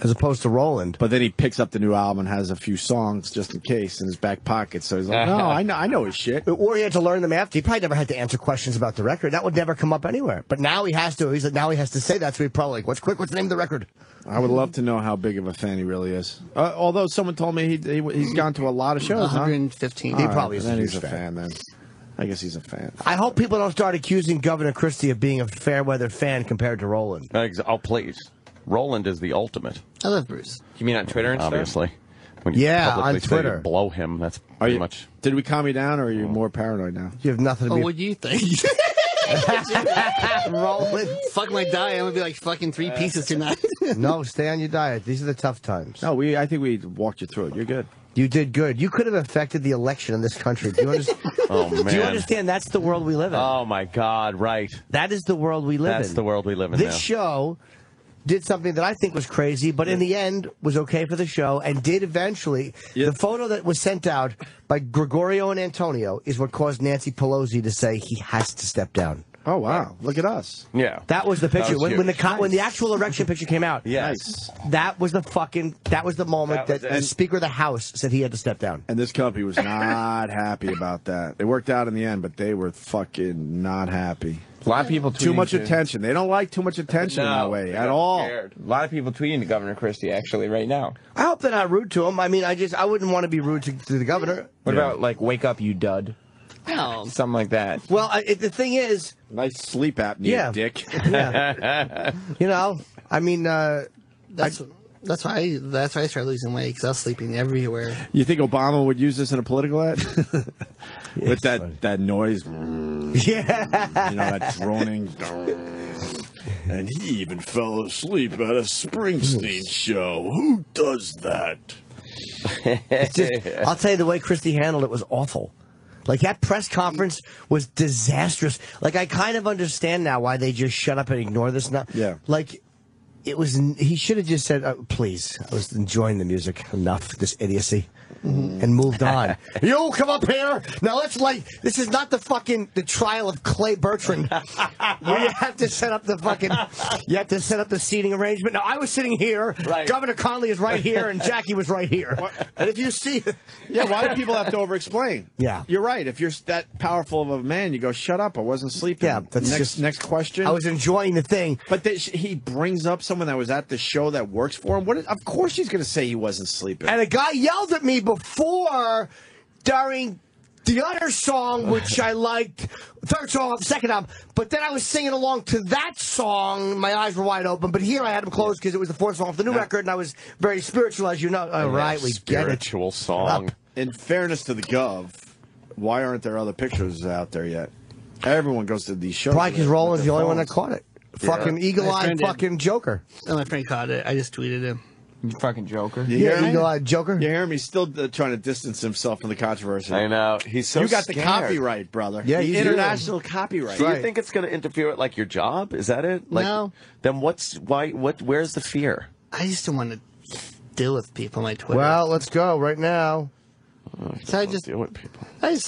as opposed to Roland. But then he picks up the new album and has a few songs just in case in his back pocket. So he's like, no, I know his shit. Or he had to learn them after. He probably never had to answer questions about the record. That would never come up anywhere. But now he has to. He's like, now he has to say that. So he's probably like, what's the name of the record? I would love to know how big of a fan he really is. Although someone told me he's gone to a lot of shows. 115. He probably is. Then a he's huge a fan then. I guess he's a fan. I hope people don't start accusing Governor Christie of being a fair weather fan compared to Roland. Oh, please. Roland is the ultimate. I love Bruce. You mean on Twitter and Obviously. stuff? When you Yeah, publicly on say Twitter. you blow him, that's pretty much... Did we calm you down, or are you more paranoid now? You have nothing to be... What do you think? Roland. Fuck my diet. I'm gonna be like fucking 3 pieces tonight. No, stay on your diet. These are the tough times. No, I think we walked you through it. You're good. You did good. You could have affected the election in this country. Do you understand? Oh, man. Do you understand? That's the world we live in. Oh, my God, right. That is the world we live in. That's the world we live in This now. show did something that I think was crazy, but in the end was okay for the show and did eventually. The photo that was sent out by Gregorio and Antonio is what caused Nancy Pelosi to say he has to step down. Oh, wow. Look at us. Yeah. That was the picture. was When huge. the actual election picture came out, Yes. that was the moment that the Speaker of the House said he had to step down. And this company was not happy about that. It worked out in the end, but they were fucking not happy. A lot of people tweeting Too much attention. They don't like too much attention in that way at all. A lot of people tweeting to Governor Christie actually right now. I hope they're not rude to him. I mean, I wouldn't want to be rude to the governor. What about like "Wake up, you dud"? Oh. Something like that. Well, the thing is, nice sleep apnea, Yeah. dick. Yeah. You know, I mean, That's why I started losing weight, because I was sleeping everywhere. You think Obama would use this in a political ad? With that noise. Yeah. You know, that droning. And he even fell asleep at a Springsteen show. Who does that? It's just, I'll tell you, the way Christie handled it was awful. Like, that press conference was disastrous. Like, I kind of understand now why they just shut up and ignore this now. Yeah. Like, he should have just said, please, I was enjoying the music enough, this idiocy. And moved on. You come up here. Now this is not the trial of Clay Bertrand where you have to set up the seating arrangement. Now I was sitting here, right. Governor Conley is right here, and Jackie was right here. And if you see, Yeah, why do people have to over-explain? Yeah. You're right. If you're that powerful of a man, you go, shut up, I wasn't sleeping. Yeah, that's next question. I was enjoying the thing. But he brings up someone that was at the show that works for him. Of course he's going to say he wasn't sleeping. And a guy yelled at me before, during the other song, which I liked, third song off the second album, but then I was singing along to that song, my eyes were wide open, but here I had them closed because it was the fourth song off the new record, and I was very spiritual, as you know. All right, we get it. Spiritual song. In fairness to the Gov, why aren't there other pictures out there yet? Everyone goes to these shows. Probably because Roland's with the their only one that phones. caught it. Fucking eagle-eyed fucking Joker. And my friend caught it. I just tweeted him. You fucking Joker. You hear me? Eagle-eyed Joker. You hear me? He's still trying to distance himself from the controversy. I know. He's so You got the scared. copyright, brother. Yeah, the you do. international copyright. Do you think it's going to interfere with like your job? Is that it? Like, No. Then where's the fear? I just don't want to deal with people on my Twitter. Well, let's go right now. So I just deal with people. I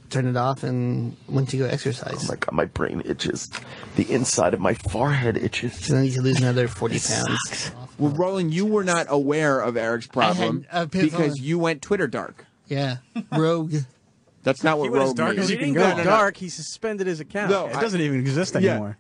turned it off and went to go exercise. Oh my God, my brain itches. The inside of my forehead itches. So I need to lose another 40 pounds. Well, Roland, you were not aware of Eric's problem because you went Twitter dark. Yeah, rogue. That's not what He went as rogue dark means. as he can go. Dark. He suspended his account. No, it doesn't even exist Yeah, anymore.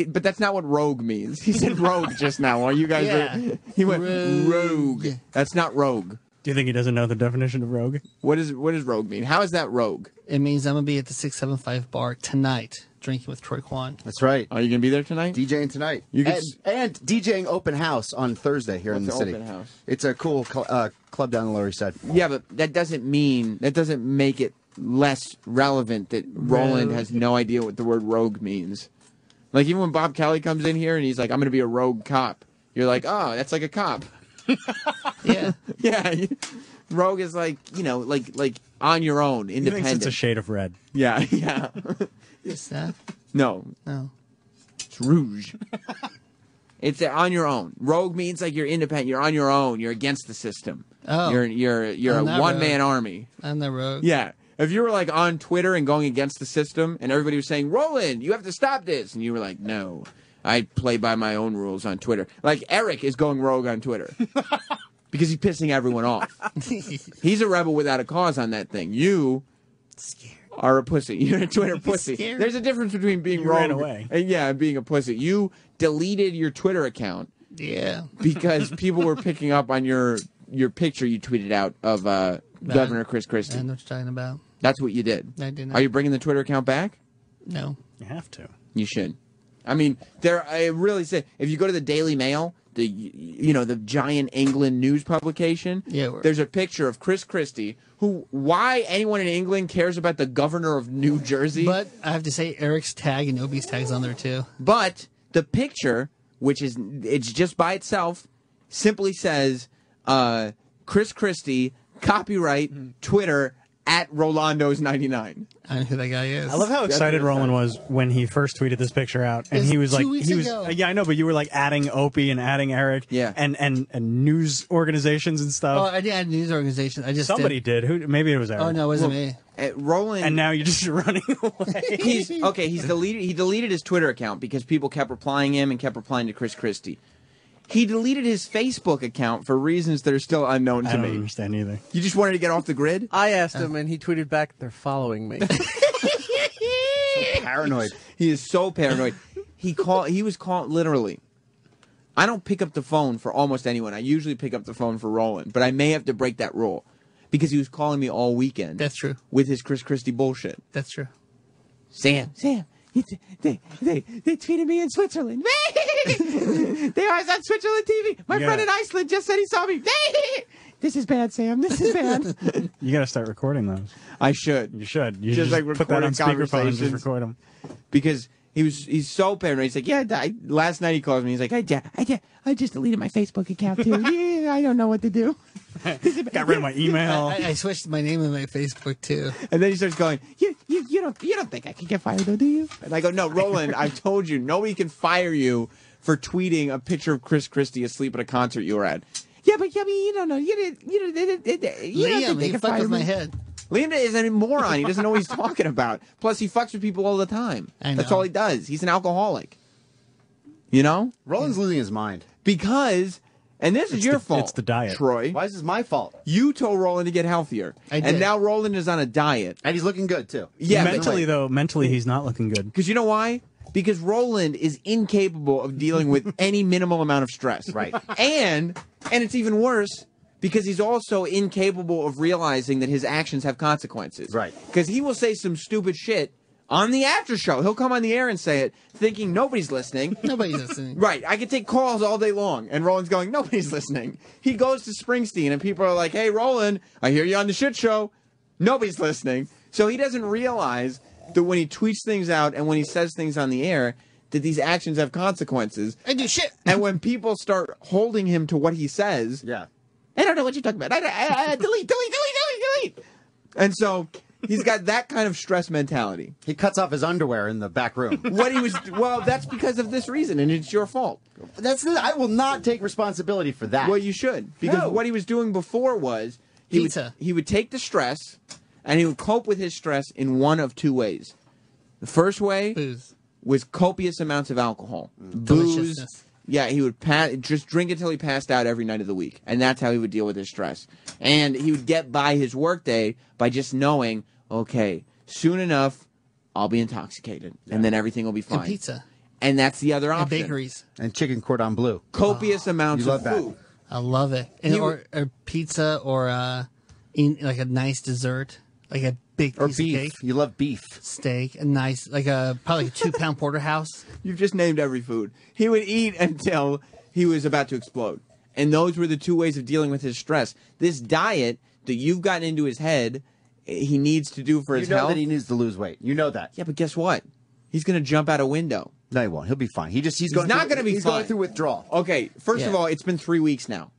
but that's not what rogue means. He said rogue just now. While you guys were, he went rogue. That's not rogue. Do you think he doesn't know the definition of rogue? What does rogue mean? How is that rogue? It means I'm gonna be at the 675 bar tonight, drinking with Troy Kwan. That's right. Are you gonna be there tonight? DJing tonight. You can and DJing open house on Thursday here in the city. Open house? It's a cool club down the Lower East Side. Yeah, but that doesn't make it less relevant that Roland has no idea what the word rogue means. Like even when Bob Kelly comes in here and he's like, "I'm gonna be a rogue cop," you're like, "Oh, that's like a cop." Yeah. Yeah. Rogue is like, like on your own, He independent. thinks it's a shade of red. Yeah, yeah. Is that? No. No. It's rouge. It's on your own. Rogue means like you're independent. You're on your own. You're against the system. Oh. You're a I'm not one-man rogue. army. I'm the rogue. Yeah. If you were like on Twitter and going against the system and everybody was saying, "Roland, you have to stop this," and you were like, "No, I play by my own rules on Twitter. Like, Eric is going rogue on Twitter. Because he's pissing everyone off. He's a rebel without a cause on that thing. You are a pussy. You're a Twitter pussy. Scared. There's a difference between being You rogue ran away. and being a pussy. You deleted your Twitter account. Yeah. Because people were picking up on your picture you tweeted out of Governor Chris Christie. I know what you're talking about. That's what you did. I did not. Are you bringing the Twitter account back? No. You have to. You should. I mean, I really say, if you go to the Daily Mail, the giant England news publication, there's a picture of Chris Christie, why anyone in England cares about the governor of New Jersey. But I have to say, Eric's tag and Opie's tag's on there too. But the picture, it's just by itself, simply says, Chris Christie, copyright, Twitter, at Rolando's99. I know who that guy is. I love how excited Roland was when he first tweeted this picture out, and he was like, 2 weeks ago. Yeah, I know, but you were like adding Opie and adding Eric, and news organizations and Oh, stuff. I didn't add news organization. I just Somebody did. Who? Maybe it was Eric. Oh no, it wasn't me. Roland, and now you're just running away. He deleted his Twitter account because people kept replying him and kept replying to Chris Christie. He deleted his Facebook account for reasons that are still unknown to me. I don't understand either. You just wanted to get off the grid? I asked him, and he tweeted back, "They're following me." Paranoid. He is so paranoid. He was called literally. I don't pick up the phone for almost anyone. I usually pick up the phone for Roland, but I may have to break that rule because he was calling me all weekend. That's true. With his Chris Christie bullshit. That's true. Sam, they tweeted me in Switzerland. They always on Switzerland TV. My friend in Iceland just said he saw me. This is bad, Sam. This is bad. You got to start recording those. I should. You should. You just should like put that on recording speakerphone and just conversations. record them. Because he's so paranoid. He's like, last night he calls me. He's like, I just deleted my Facebook account too. Yeah, I don't know what to do. Got rid of my email. I switched my name in my Facebook too. And then he starts going, you don't think I can get fired though, do you? And I go, no, Roland, I've told you, nobody can fire you for tweeting a picture of Chris Christie asleep at a concert you were at. Yeah, but I mean, you don't know. You don't think they can fire with my me. head. Liam is a moron. He doesn't know what he's talking about. Plus, he fucks with people all the time. That's all he does. He's an alcoholic. You know? Roland's losing his mind. Because, and this is your fault. It's the diet. Troy. Why is this my fault? You told Roland to get healthier. I did. And now Roland is on a diet. And he's looking good, too. Yeah, mentally he's not looking good. Because you know why? Because Roland is incapable of dealing with any minimal amount of stress. Right. And it's even worse because he's also incapable of realizing that his actions have consequences. Right. Because he will say some stupid shit on the after show. He'll come on the air and say it, thinking nobody's listening. Nobody's listening. Right. I can take calls all day long, and Roland's going, nobody's listening. He goes to Springsteen, and people are like, hey, Roland, I hear you on the shit show. Nobody's listening. So he doesn't realize that when he tweets things out and when he says things on the air, that these actions have consequences. I do shit. And when people start holding him to what he says, I don't know what you're talking about. Delete. And so he's got that kind of stress mentality. He cuts off his underwear in the back room. That's because of this reason, and it's your fault. I will not take responsibility for that. Well, you should, because what he was doing before was he would take the stress and he would cope with his stress in one of two ways. The first way was copious amounts of alcohol, booze. Yeah, he would just drink until he passed out every night of the week, and that's how he would deal with his stress. And he would get by his workday by just knowing, okay, soon enough, I'll be intoxicated, and then everything will be fine. And pizza. And that's the other option. And bakeries. And chicken cordon bleu. Copious amounts you of love food. I love it. And, or pizza or like a nice dessert, like a big piece beef. of cake. You love beef. Steak, a nice, probably a 2-pound porterhouse. You've just named every food. He would eat until he was about to explode. And those were the two ways of dealing with his stress. This diet that you've gotten into his head, he needs to do for his health. You know that he needs to lose weight. You know that. Yeah, but guess what? He's going to jump out a window. No, he won't. He'll be fine. He's not going to be fine. He's going through withdrawal. Okay, first of all, it's been 3 weeks now.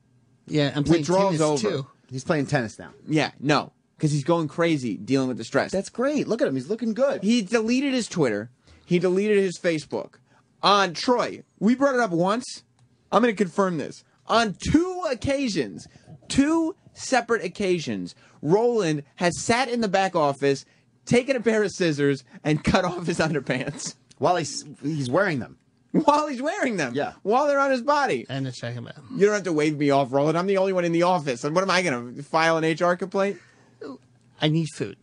Yeah, I'm playing Withdrawal's tennis over. too. He's playing tennis now. Yeah, no. Because he's going crazy dealing with the stress. That's great. Look at him. He's looking good. He deleted his Twitter. He deleted his Facebook. On Troy, we brought it up once. I'm going to confirm this. On 2 occasions, 2 separate occasions, Roland has sat in the back office, taken a pair of scissors, and cut off his underpants. While he's wearing them. While he's wearing them. Yeah. While they're on his body. And to check him out. You don't have to wave me off, Roland. I'm the only one in the office. And what am I going to file an HR complaint? I need food.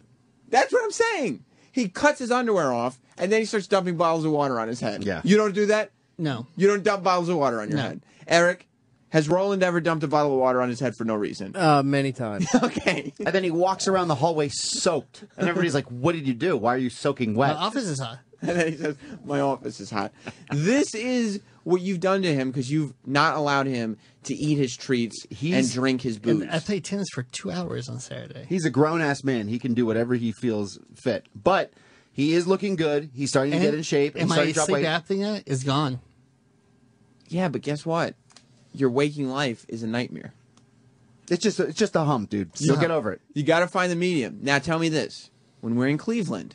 That's what I'm saying. He cuts his underwear off, and then he starts dumping bottles of water on his head. Yeah. You don't do that? No. You don't dump bottles of water on your head. Eric, has Roland ever dumped a bottle of water on his head for no reason? Many times. Okay. And then he walks around the hallway soaked. And everybody's like, what did you do? Why are you soaking wet? My office is hot. And then he says, my office is hot. This is what you've done to him because you've not allowed him to eat his treats and drink his booze. And I played tennis for 2 hours on Saturday. He's a grown-ass man. He can do whatever he feels fit. But he is looking good. He's starting to get in shape. And He's my starting to drop sleep weight. apnea is gone. Yeah, but guess what? Your waking life is a nightmare. It's just a hump, dude. You'll get over it. You got to find the medium. Now tell me this. When we're in Cleveland,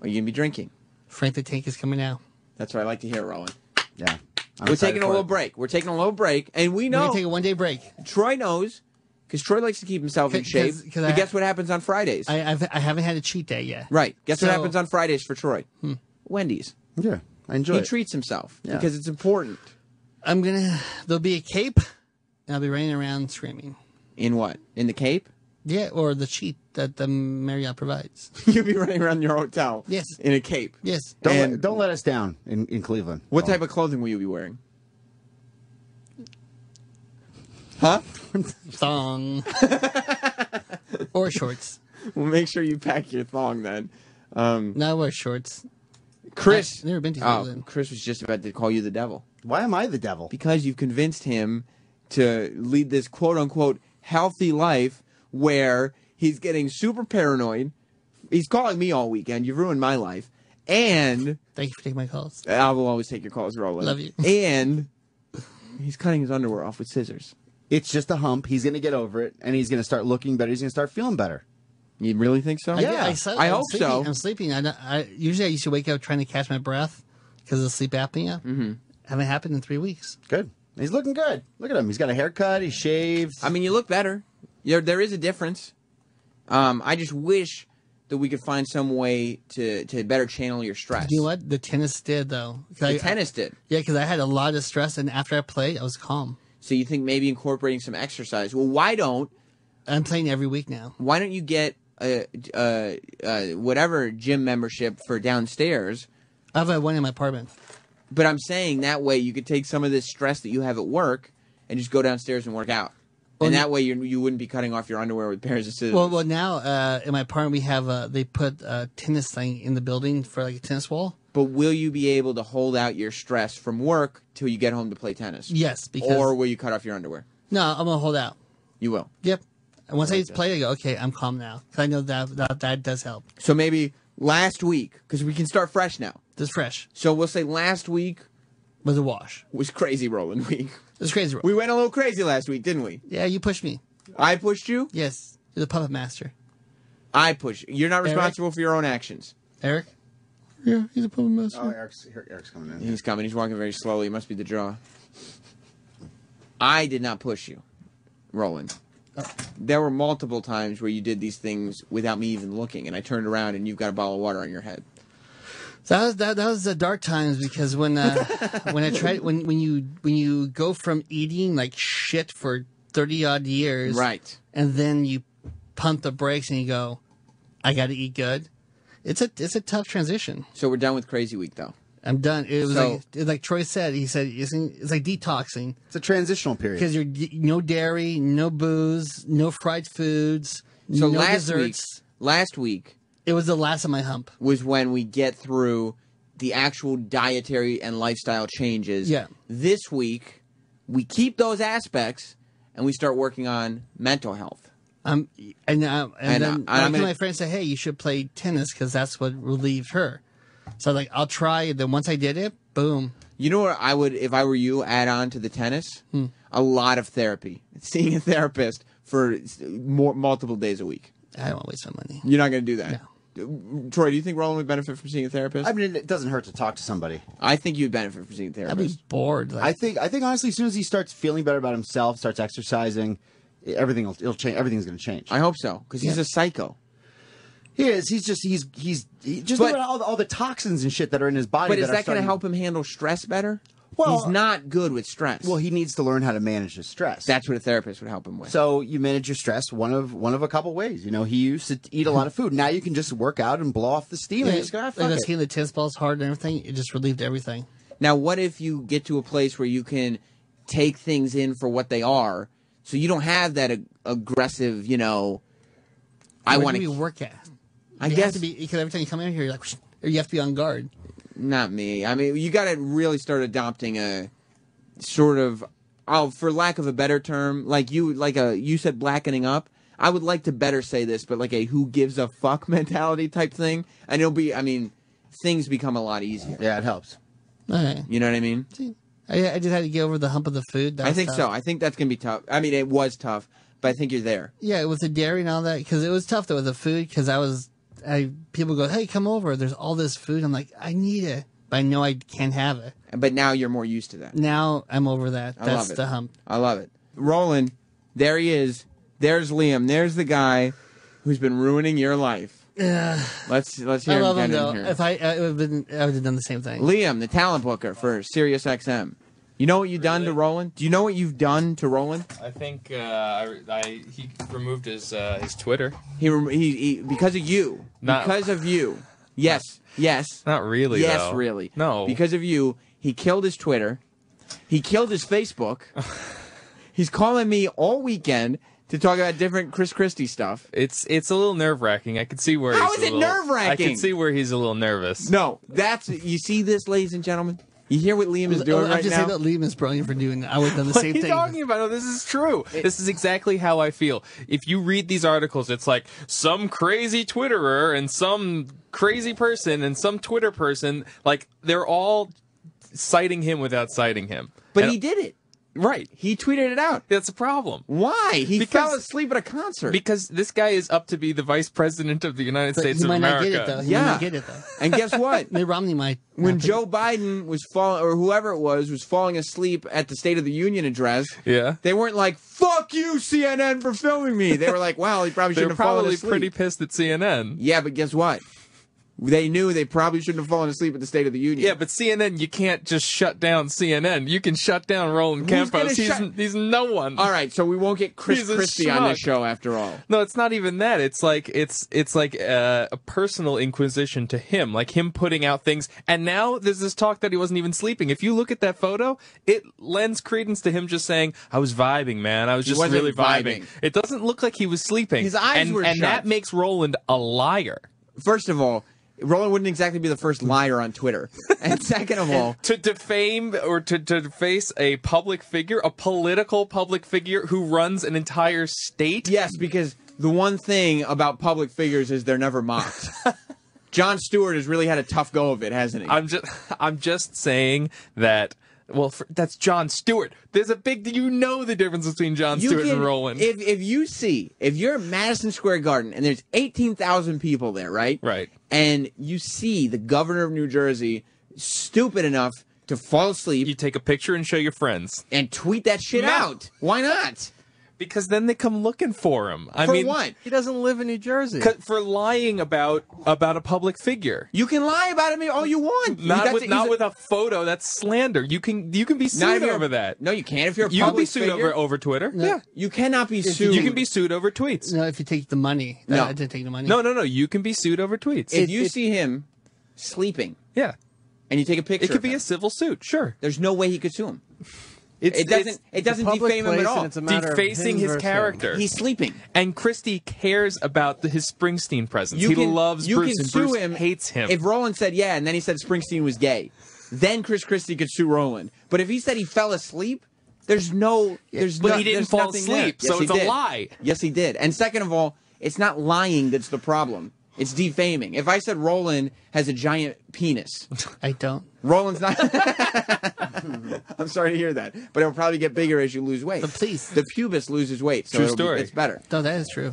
are you going to be drinking? Frank the Tank is coming out. That's what I like to hear, Roland. Yeah. We're taking a little break. We're taking a little break, and we know. We're going to take a one-day break. Troy knows, because Troy likes to keep himself in shape. But guess what happens on Fridays? I haven't had a cheat day yet. Right. Guess So- what happens on Fridays for Troy? Wendy's. Yeah, I enjoy He it. treats himself Yeah. because it's important. There'll be a cape, and I'll be running around screaming. In what? In the Cape? Yeah, or the cheat that the Marriott provides. You'll be running around your hotel. Yes. In a cape. Yes. Don't let us down in Cleveland. What type of clothing will you be wearing? Huh? Thong. Or shorts. Well, make sure you pack your thong then. No, I wear shorts. Chris. I've never been to Oh, Cleveland. Chris was just about to call you the devil. Why am I the devil? Because you've convinced him to lead this quote-unquote healthy life where he's getting super paranoid. He's calling me all weekend. You've ruined my life. And... Thank you for taking my calls. I will always take your calls, Roland. Love you. And he's cutting his underwear off with scissors. It's just a hump. He's going to get over it, and he's going to start looking better. He's going to start feeling better. You really think so? Yeah. I hope so. I'm sleeping. Usually I used to wake up trying to catch my breath because of sleep apnea. Mm-hmm. Haven't happened in 3 weeks. Good. He's looking good. Look at him. He's got a haircut. He's shaved. I mean, you look better. There is a difference. I just wish that we could find some way to better channel your stress. You know what? The tennis did, though. Tennis did? Yeah, because I had a lot of stress, and after I played, I was calm. So you think maybe incorporating some exercise. Well, why don't... I'm playing every week now. Why don't you get whatever gym membership for downstairs? I have one in my apartment. But I'm saying that way you could take some of this stress that you have at work and just go downstairs and work out. Well, and that way you wouldn't be cutting off your underwear with pairs of scissors. Well, now in my apartment we have they put a tennis thing in the building for like a tennis wall. But will you be able to hold out your stress from work till you get home to play tennis? Yes, because or will you cut off your underwear? No, I'm gonna hold out. You will. Yep. And once I play, I go, okay, I'm calm now. 'Cause I know that does help. So maybe last week, because we can start fresh now. This fresh. So we'll say last week was a wash. Was crazy Roland week. It was crazy. We went a little crazy last week, didn't we? Yeah, you pushed me. I pushed you? Yes. You're the puppet master. I push you. You're not responsible for your own actions. Eric? Yeah, he's a puppet master. Oh, Eric's coming in. He's coming. He's walking very slowly. It must be the draw. I did not push you, Roland. There were multiple times where you did these things without me even looking, and I turned around and you've got a bottle of water on your head. That was the dark times because when I tried when you go from eating like shit for 30 odd years, right, and then you pump the brakes and you go, I got to eat good. It's a tough transition. So we're done with Crazy Week, though. I'm done. It was like Troy said. He said it's like detoxing. It's a transitional period because you're no dairy, no booze, no fried foods, so no desserts. Last week, it was the last of my hump. Was when we get through the actual dietary and lifestyle changes. Yeah. This week, we keep those aspects and we start working on mental health. And then my friend said, "Hey, you should play tennis because that's what relieved her." So like, I'll try. And then once I did it, boom. You know what I would, if I were you, add on to the tennis? A lot of therapy. Seeing a therapist for multiple days a week. I don't want to waste my money. You're not going to do that. No. Troy, do you think Roland would benefit from seeing a therapist? I mean, it doesn't hurt to talk to somebody. I think you'd benefit from seeing a therapist. I'd be bored. I think honestly, as soon as he starts feeling better about himself, starts exercising, it'll change. Everything's going to change. I hope so, because he's a psycho. He is. He's just But- all the toxins and shit that are in his body. But is that going to starting- help him handle stress better? Well, he's not good with stress. Well, he needs to learn how to manage his stress. That's what a therapist would help him with. So you manage your stress one of a couple ways. You know, he used to eat a lot of food. Now you can just work out and blow off the steam and just go, fuck and it. just hitting the tennis balls hard and everything, it just relieved everything. Now, what if you get to a place where you can take things in for what they are, so you don't have that aggressive, I Where want do to we work at? I You guess have to be, because every time you come in here, you're like, or you have to be on guard. Not me. I mean, you got to really start adopting a sort of, for lack of a better term, you said blackening up. I would like to better say this, but like a who gives a fuck mentality type thing. And things become a lot easier. Yeah, it helps. Okay. You know what I mean? I just had to get over the hump of the food. I think so. I think that's going to be tough. I mean, it was tough, but I think you're there. Yeah, with the dairy and all that, because it was tough though with the food. Because people go, "Hey, come over. There's all this food." I'm like, I need it, but I know I can't have it. But now you're more used to that. Now I'm over that. I That's love it. the hump. I love it. Roland, there he is. There's Liam. There's the guy who's been ruining your life. Let's hear I love him him get though. in here. If I would have done the same thing. Liam, the talent booker for Sirius XM. You know what you've done to Roland? Do you know what you've done to Roland? I think he removed his Twitter. He because of you. Not- Because of you. Yes. Not really. Yes, though. really. No. Because of you, he killed his Twitter. He killed his Facebook. He's calling me all weekend to talk about different Chris Christie stuff. It's a little nerve wracking. I could see where. How he's is it nerve-wracking? I can see where he's a little nervous. No, you see this, ladies and gentlemen? You hear what Liam is doing I'm right just now? saying that Liam is brilliant for doing that. I would have done the What same are you thing. talking about? No, this is true. This is exactly how I feel. If you read these articles, it's like some crazy Twitterer and some crazy person and some Twitter person, like they're all citing him without citing him. But And- he did it. Right. He tweeted it out. That's a problem. Why? He fell asleep at a concert. Because this guy is up to be the vice president of the United States he of might America. not get it though. He might not get it though. And guess what? Mitt Romney might. When Joe Biden was falling, or whoever it was falling asleep at the State of the Union address, Yeah. they weren't like, fuck you, CNN, for filming me. They were like, well, he probably They're shouldn't have fallen probably asleep. pretty pissed at CNN. Yeah, but guess what? They knew they probably shouldn't have fallen asleep at the State of the Union. Yeah, but CNN, you can't just shut down CNN. You can shut down Roland Who's gonna Campos. He's no one. All right, so we won't get Chris He's a Christie on this schmuck. show after all. No, it's not even that. It's like a personal inquisition to him, like him putting out things. And now there's this talk that he wasn't even sleeping. If you look at that photo, it lends credence to him just saying, "I was vibing, man. I was just wasn't really vibing." vibing. It doesn't look like he was sleeping. His eyes were and shut. that makes Roland a liar. First of all, Roland wouldn't exactly be the first liar on Twitter. And second of all, To defame or to face a public figure, a political public figure who runs an entire state. yes, because the one thing about public figures is they're never mocked. Jon Stewart has really had a tough go of it, hasn't he? I'm just saying that. Well, that's Jon Stewart. There's a big. You know the difference between Jon Stewart and Roland. If you're at Madison Square Garden and there's 18,000 people there, right? Right. And you see the governor of New Jersey stupid enough to fall asleep. You take a picture and show your friends. And tweet that shit out. Why not? Because then they come looking for him. I For mean, what? He doesn't live in New Jersey. For lying about a public figure. You can lie about him all you want. Not with a photo. That's slander. You can be sued over that. No, you can't if you're a You can be public sued figure. over Twitter. No. Yeah. You cannot be sued. You can be sued over tweets. No, if you take the money. No. I didn't take the money. No. You can be sued over tweets. If you see him sleeping Yeah. and you take a picture It could of be him, a civil suit. Sure. there's no way he could sue him. It's It doesn't public defame him place at all. and it's a matter of defacing him his versus character. He's sleeping. And Christie cares about his Springsteen presence. He loves you Bruce, can and sue Bruce him hates him. If Roland said yeah, and then he said Springsteen was gay, then Chris Christie could sue Roland. But if he said he fell asleep, But he didn't fall asleep, so it's a lie. Yes, he did. And second of all, it's not lying that's the problem. It's defaming. If I said Roland has a giant penis, I don't. Roland's not. I'm sorry to hear that, but it'll probably get bigger as you lose weight. But please. The pubis loses weight, so True it'll story. it's better. No, that is true.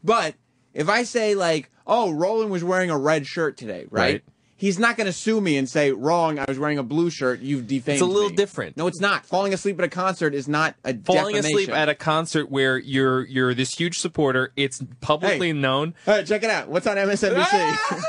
But if I say like, oh, Roland was wearing a red shirt today, right? Right. he's not going to sue me and say, wrong, I was wearing a blue shirt, you've defamed It's a little me. different. No, it's not. Falling asleep at a concert is not a Falling defamation. asleep at a concert where you're this huge supporter, it's publicly known. All right, check it out. What's on MSNBC?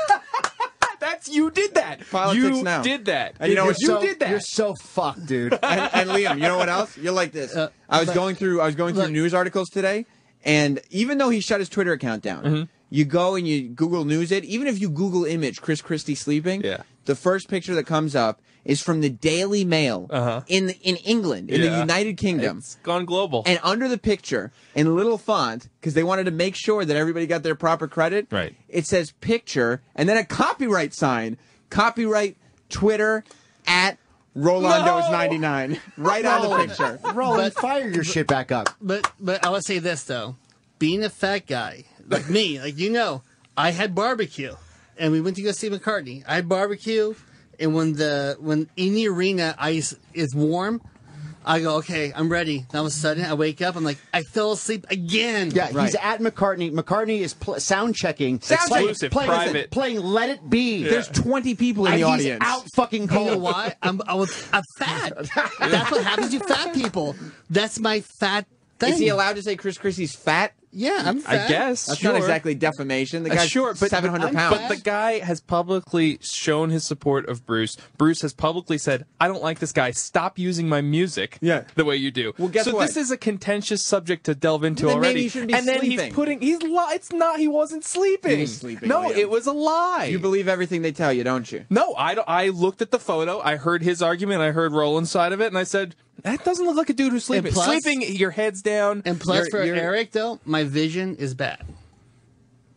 You did that. Politics you Now. did that. And you know what? You did that. You're so fucked, dude. and Liam, you know what else? You're like this. I was going through news articles today, and even though he shut his Twitter account down, you go and you Google News it. Even if you Google image Chris Christie sleeping, the first picture that comes up is from the Daily Mail in England, in the United Kingdom. It's gone global. And under the picture, in little font, because they wanted to make sure that everybody got their proper credit, it says picture, and then a copyright sign. Copyright Twitter at Rolandos99. Right on the picture. Roland, fire your shit back up. But I would say this, though. Being a fat guy, like me, like I had barbecue. And we went to go see McCartney. I had barbecue, and when in the arena ice is warm, I go, okay, I'm ready. And all of a sudden, I wake up, I'm like, I fell asleep again. Yeah, he's at McCartney. McCartney is sound checking. Exclusive, private. Playing Let It Be. Yeah. There's 20 people in the audience. He's out fucking cold. You know why? I'm fat. That's what happens to fat people. That's my fat thing. Is he allowed to say Chris Christie's fat? Yeah, I'm fat. I guess. That's not exactly defamation. The guy's but 700 pounds. But the guy has publicly shown his support of Bruce. Bruce has publicly said, I don't like this guy. Stop using my music the way you do. Well, guess so what? This is a contentious subject to delve into Then already. maybe he shouldn't be and then sleeping. he wasn't sleeping. He was sleeping. No, Liam. it was a lie. You believe everything they tell you, don't you? No, I looked at the photo. I heard his argument. I heard Roland's side of it, and I said, that doesn't look like a dude who's sleeping. And plus- Sleeping, your head's down. And plus, for Eric, though, my vision is bad.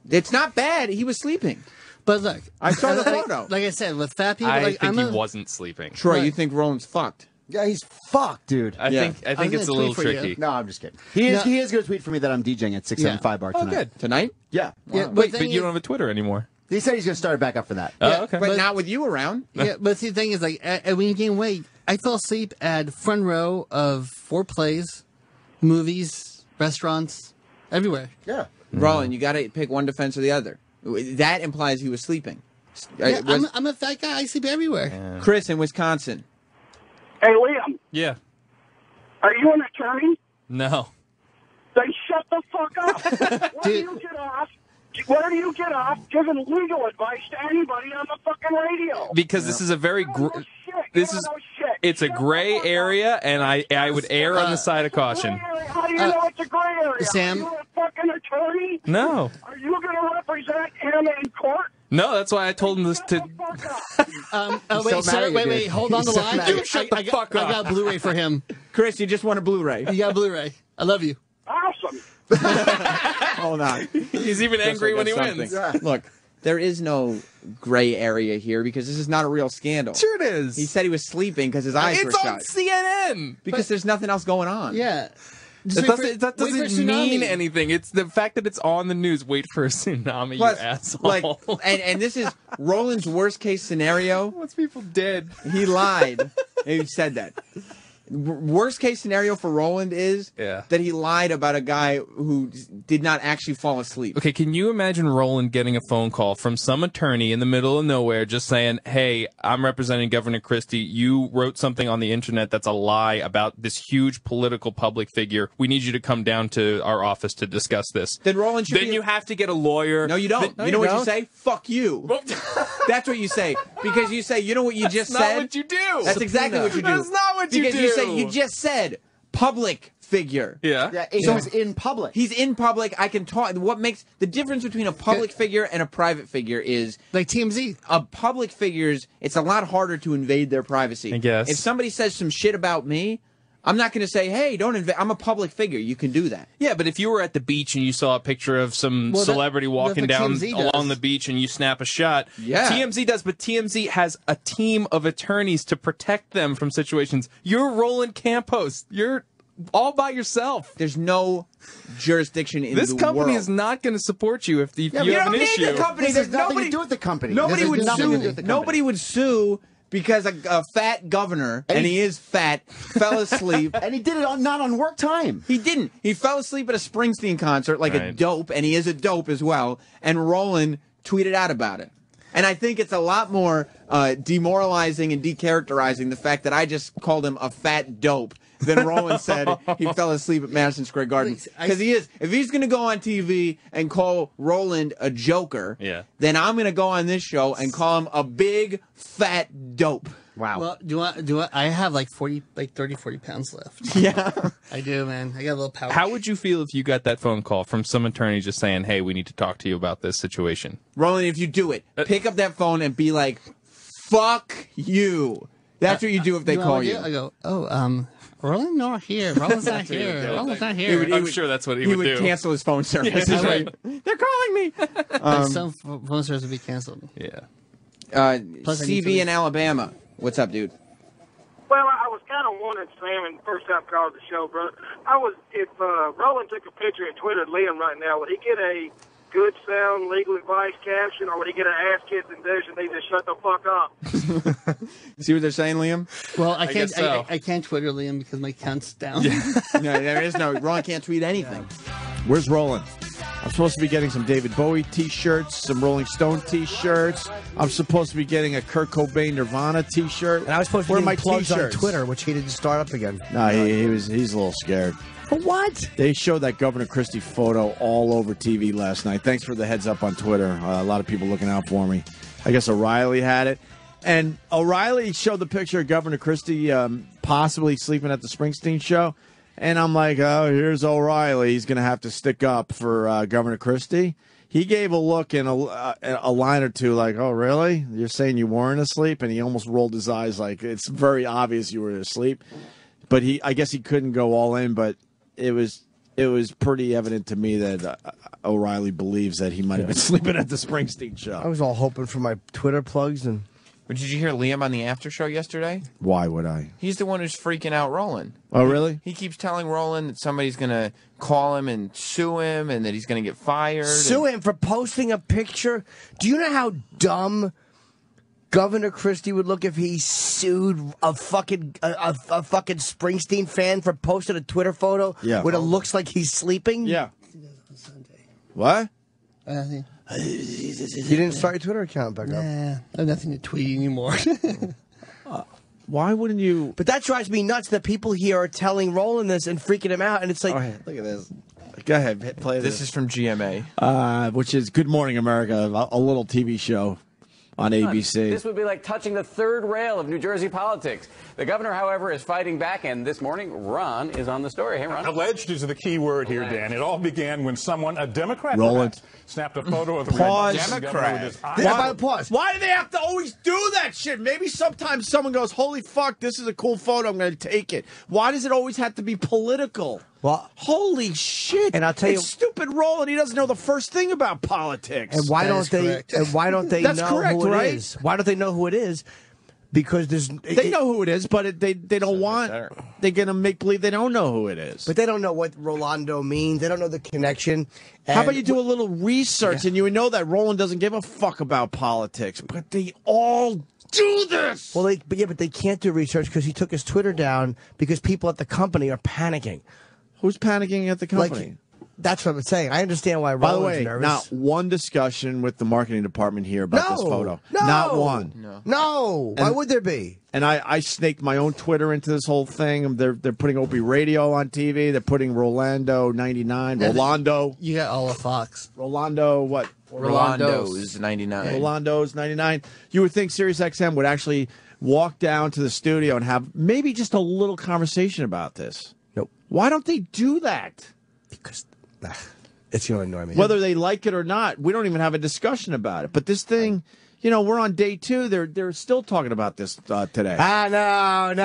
It's not bad. He was sleeping. But look, I saw the photo. Like I said, with fat people, I think he wasn't sleeping. Troy, you think Roland's fucked? Yeah, he's fucked, dude. I think it's a little tricky. No, I'm just kidding. He is going to tweet for me that I'm DJing at 675 bar tonight. Oh, good. Tonight? Yeah. Yeah, Wait, but you don't have a Twitter anymore. He said he's going to start it back up for that. Oh, okay. But not with you around. Yeah, but the thing is, like, when you gain weight, I fell asleep at front row of 4 plays, movies, restaurants, everywhere. Yeah. Roland, you got to pick one defense or the other. That implies he was sleeping. Yeah, I'm a fat guy. I sleep everywhere. Yeah. Chris in Wisconsin. Hey, Liam. Yeah. Are you an attorney? No. Then shut the fuck up. Where do you get off giving legal advice to anybody on the fucking radio? Because this is a very it's a gray area, and I would err on the side of caution. How do you know it's a gray area? Sam, Are you a fucking attorney? No. Are you going to represent him in court? No, that's why I told him this to. wait, sir, wait, hold on the line. You shut the fuck up. I got a Blu-ray for him. Chris, you just want a Blu-ray. You got a Blu-ray. I love you. Awesome. Hold on. He's even angry when he wins. Look, there is no gray area here because this is not a real scandal. Sure it is. He said he was sleeping because his eyes were It's shut. on CNN. Because there's nothing else going on. Yeah. That doesn't mean anything. It's the fact that it's on the news. Wait for a tsunami, Plus, you asshole. and this is Roland's worst case scenario. What's people dead? He lied. He said that. Worst case scenario for Roland is that he lied about a guy who did not actually fall asleep. Okay, can you imagine Roland getting a phone call from some attorney in the middle of nowhere just saying, hey, I'm representing Governor Christie. You wrote something on the internet that's a lie about this huge political public figure. We need you to come down to our office to discuss this. Then Roland should you have to get a lawyer. No, you don't. You know what you say? Fuck you. That's what you say. Because you say, you know what you just said? That's not what you do. That's exactly what you do. That's not what you do. Because you just said public figure. Yeah. He's in public. He's in public. I can talk. What makes the difference between a public figure and a private figure is like TMZ. A public figures, it's a lot harder to invade their privacy. I guess. If somebody says some shit about me, I'm not going to say, hey, don't invade. I'm a public figure. You can do that. Yeah, but if you were at the beach and you saw a picture of some celebrity walking down along the beach and you snap a shot, TMZ does, but TMZ has a team of attorneys to protect them from situations. You're Roland Campos. You're all by yourself. There's no jurisdiction in this the company world. is not going to support you if you you have don't an need issue. the company. This has nothing to do with the company. Nobody This would has nothing to do sue. with the company. Nobody would sue because a fat governor, and he is fat, fell asleep. And he did it not on work time. He didn't. He fell asleep at a Springsteen concert like a dope, and he is a dope as well. And Roland tweeted out about it. And I think it's a lot more demoralizing and decharacterizing the fact that I just called him a fat dope than Roland said he fell asleep at Madison Square Garden. Because he is. If he's going to go on TV and call Roland a joker, then I'm going to go on this show and call him a big fat dope. Wow. Well, do I have like 30, 40 pounds left. Yeah. I do, man. I got a little power. How would you feel if you got that phone call from some attorney just saying, hey, we need to talk to you about this situation? Roland, if you do it, pick up that phone and be like, fuck you. That's what you do if they call you. I go, Roland's not here. Roland's not here. Roland's not here. I'm sure that's what he would do. He would cancel his phone service. Yeah, right. They're calling me. Some phone service would be canceled. Yeah. Plus I need to CV in Alabama. What's up, dude? Well, I was kind of wondering, Sam, and first time called the show, brother. If Roland took a picture and Twittered Liam right now, would he get a good sound legal advice caption, or would he get an ass kicked and Dish and they just shut the fuck up? See what they're saying, Liam? Well, I can't. I can't Twitter Liam because my account's down. No, there is no. Roland can't tweet anything. Where's Roland? I'm supposed to be getting some David Bowie T-shirts, some Rolling Stone T-shirts. I'm supposed to be getting a Kurt Cobain Nirvana T-shirt. And I was supposed to Where be are my plugs on T-shirts? Twitter, which he didn't start up again. No, he's a little scared. For what? They showed that Governor Christie photo all over TV last night. Thanks for the heads up on Twitter. A lot of people looking out for me. I guess O'Reilly had it. And O'Reilly showed the picture of Governor Christie possibly sleeping at the Springsteen show. And I'm like, oh, here's O'Reilly. He's going to have to stick up for Governor Christie. He gave a look and a line or two like, oh, really? You're saying you weren't asleep? And he almost rolled his eyes like, it's very obvious you were asleep. But I guess he couldn't go all in, but it was pretty evident to me that O'Reilly believes that he might have been sleeping at the Springsteen show. I was all hoping for my Twitter plugs and... But did you hear Liam on the after show yesterday? Why would I? He's the one who's freaking out Roland. Oh, really? He keeps telling Roland that somebody's going to call him and sue him and that he's going to get fired. Sue him for posting a picture? Do you know how dumb Governor Christie would look if he sued a fucking Springsteen fan for posting a Twitter photo where it looks like he's sleeping? Yeah. What? You didn't start your Twitter account back up. Nah, I have nothing to tweet anymore. Why wouldn't you? But that drives me nuts that people here are telling Roland this and freaking him out, and it's like, look at this. Go ahead, play this. This is from GMA. Which is Good Morning America, a little TV show on ABC. This would be like touching the third rail of New Jersey politics. The governor, however, is fighting back, and this morning, Ron is on the story. Hey, Ron. Alleged is the key word here, Dan. It all began when someone, a Democrat, Roland, snapped a photo of the Pause. Why do they have to always do that shit? Maybe sometimes someone goes, holy fuck, this is a cool photo, I'm going to take it. Why does it always have to be political? Well, holy shit! And I'll tell you, stupid Roland. He doesn't know the first thing about politics. And why don't they? And why don't they That's know correct, who it right? is? Why don't they know who it is? Because they know who it is, but they don't want. They're gonna make believe they don't know who it is. But they don't know what Rolando means. They don't know the connection. How about you do a little research and you would know that Roland doesn't give a fuck about politics, but they all do this. Well, but they can't do research because he took his Twitter down because people at the company are panicking. Who's panicking at the company? That's what I'm saying. I understand why By the Roland's way, nervous. not one discussion with the marketing department here about this photo. No. Not one. No. Why would there be? And I snaked my own Twitter into this whole thing. They're putting Opie Radio on TV. They're putting Rolando 99. Rolando. You got all of Fox. Rolando what? Rolando's 99. Rolando's 99. You would think SiriusXM would actually walk down to the studio and have maybe just a little conversation about this. Nope. Why don't they do that? Because it's going to annoy me. Whether they like it or not, we don't even have a discussion about it. But this thing, we're on day 2. They're still talking about this today. No.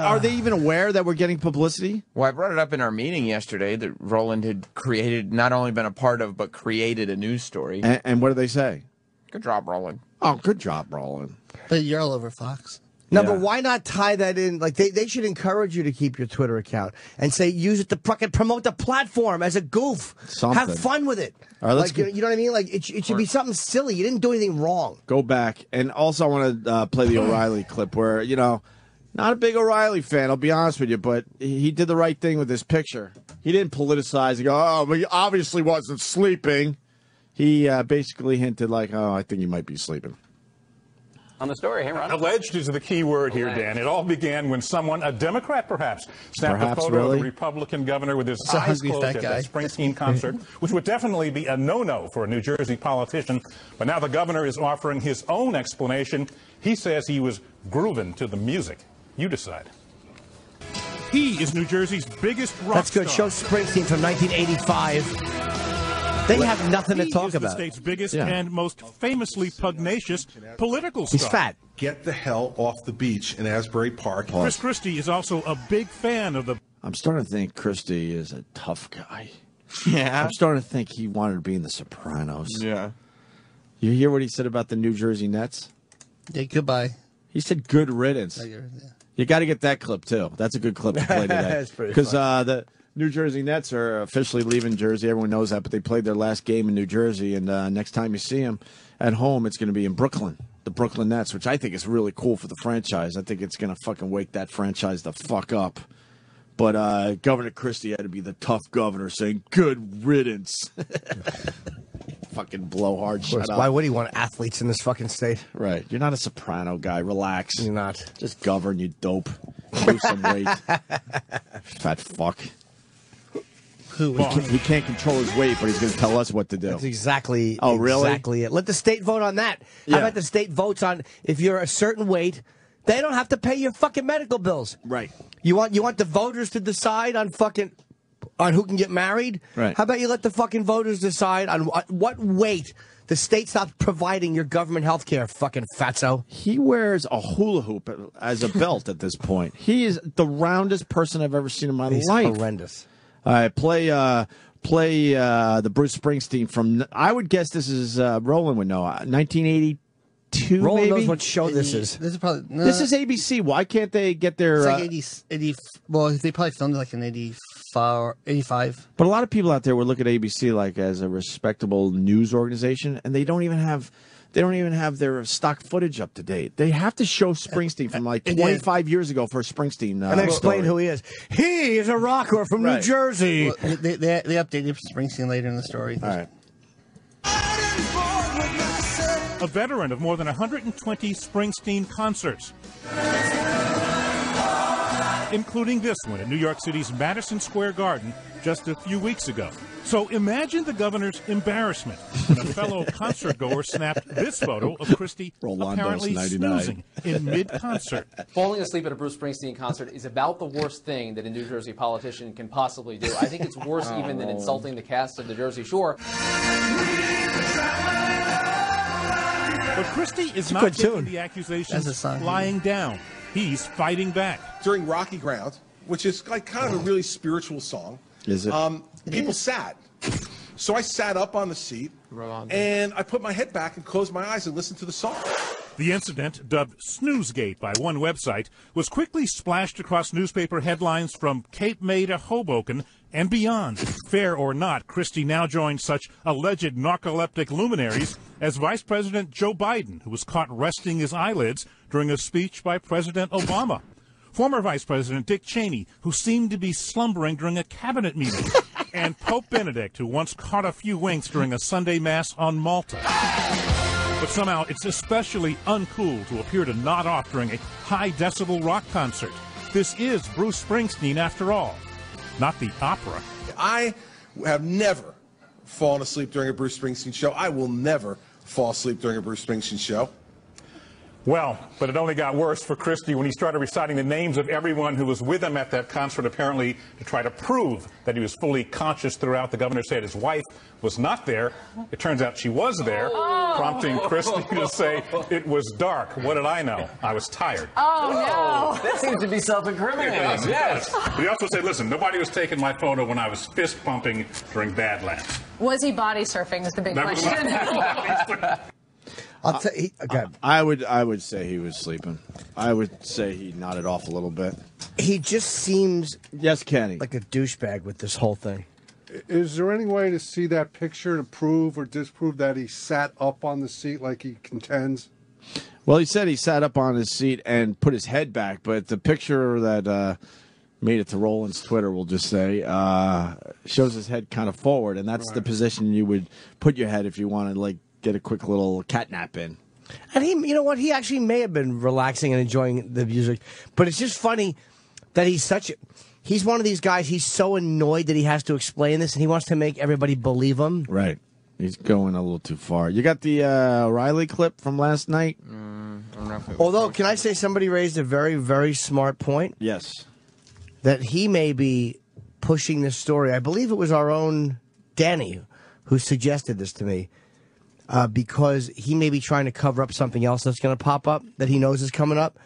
Are they even aware that we're getting publicity? Well, I brought it up in our meeting yesterday that Roland had created, not only been a part of, but created a news story. And what do they say? Good job, Roland. Oh, good job, Roland. But you're all over Fox. No, but why not tie that in? Like they should encourage you to keep your Twitter account and say use it to promote the platform as a goof. Something. Have fun with it. All right, let's you know what I mean? Like it should be something silly. You didn't do anything wrong. Go back. And also I want to play the O'Reilly clip where, not a big O'Reilly fan, I'll be honest with you, but he did the right thing with this picture. He didn't politicize and go, oh, but he obviously wasn't sleeping. he basically hinted like, "Oh, I think you might be sleeping." On the story, hey, Ron. Alleged is the key word here, Dan. It all began when someone, a Democrat perhaps, snapped a photo of the Republican governor with his eyes closed at that Springsteen concert, which would definitely be a no-no for a New Jersey politician. But now the governor is offering his own explanation. He says he was grooving to the music. You decide. He is New Jersey's biggest rock That's good. Show Springsteen from 1985. They have nothing to talk He is about. the state's biggest and most famously pugnacious political He's star. fat. Get the hell off the beach in Asbury Park. Chris Christie is also a big fan of the... I'm starting to think Christie is a tough guy. Yeah. I'm starting to think he wanted to be in The Sopranos. Yeah. You hear what he said about the New Jersey Nets? Yeah, goodbye. He said good riddance. You got to get that clip, too. That's a good clip to play today. That's pretty Because the New Jersey Nets are officially leaving Jersey. Everyone knows that, but they played their last game in New Jersey, and next time you see them at home, it's going to be in Brooklyn, the Brooklyn Nets, which I think is really cool for the franchise. I think it's going to fucking wake that franchise the fuck up. But Governor Christie had to be the tough governor saying, good riddance. Fucking blowhard. Shut up. Why would he want athletes in this fucking state? Right. You're not a soprano guy. Relax. You're not. Just govern, you dope. Lose some weight. Fat fuck. He can't control his weight, but he's going to tell us what to do. That's exactly. Oh, really? Exactly it. Let the state vote on that. Yeah. How about the state votes on if you're a certain weight, they don't have to pay your fucking medical bills. Right. You want the voters to decide on who can get married? Right. How about you let the fucking voters decide on what weight the state stops providing your government health care, fucking fatso? He wears a hula hoop as a belt at this point. He is the roundest person I've ever seen in my He's life. horrendous. All right, play the Bruce Springsteen from, I would guess this is, Roland would know, 1982 Roland maybe? knows what show this is. This is probably This is ABC. Why can't they get their... It's like 80. Well, they probably filmed it like in 85. But a lot of people out there would look at ABC like as a respectable news organization, and they don't even have their stock footage up to date. They have to show Springsteen from like 25 years ago for a Springsteen. And explain who he is. He is a rocker from New Jersey. Well, they updated Springsteen later in the story. All right. A veteran of more than 120 Springsteen concerts, including this one at New York City's Madison Square Garden just a few weeks ago. So imagine the governor's embarrassment when a fellow concertgoer snapped this photo of Christie apparently snoozing in mid-concert. Falling asleep at a Bruce Springsteen concert is about the worst thing that a New Jersey politician can possibly do. I think it's worse even than insulting the cast of the Jersey Shore. But Christie is not taking the accusations lying down. He's fighting back. During Rocky Ground, which is like kind of a really spiritual song. Is it? People sat. So I sat up on the seat, and I put my head back and closed my eyes and listened to the song. The incident, dubbed Snoozegate by one website, was quickly splashed across newspaper headlines from Cape May to Hoboken and beyond. Fair or not, Christie now joins such alleged narcoleptic luminaries as Vice President Joe Biden, who was caught resting his eyelids during a speech by President Obama. Former Vice President Dick Cheney, who seemed to be slumbering during a cabinet meeting. And Pope Benedict, who once caught a few winks during a Sunday Mass on Malta. But somehow it's especially uncool to appear to nod off during a high-decibel rock concert. This is Bruce Springsteen, after all, not the opera. I have never fallen asleep during a Bruce Springsteen show. I will never fall asleep during a Bruce Springsteen show. Well, but it only got worse for Christie when he started reciting the names of everyone who was with him at that concert, apparently to try to prove that he was fully conscious throughout. The governor said his wife was not there. It turns out she was there, prompting Christie to say, "It was dark. What did I know? I was tired." Oh, no. That seems to be self-incriminating. Yes. But he also said, listen, nobody was taking my photo when I was fist pumping during Badlands. Was he body surfing is the big question. I'll tell you. Okay. I would say he was sleeping. I would say he nodded off a little bit. He just seems Kenny, like a douchebag with this whole thing. Is there any way to see that picture to prove or disprove that he sat up on the seat like he contends? Well, he said he sat up on his seat and put his head back, but the picture that made it to Roland's Twitter, we'll just say, shows his head kind of forward, and that's the position you would put your head if you want to like get a quick little cat nap in. And he, you know what? He actually may have been relaxing and enjoying the music, but it's just funny that he's one of these guys. He's so annoyed that he has to explain this, and he wants to make everybody believe him. Right. He's going a little too far. You got the Riley clip from last night? Although, can I say somebody raised a very, very smart point? Yes. That he may be pushing this story. I believe it was our own Danny who suggested this to me. Because he may be trying to cover up something else that's going to pop up that he knows is coming up.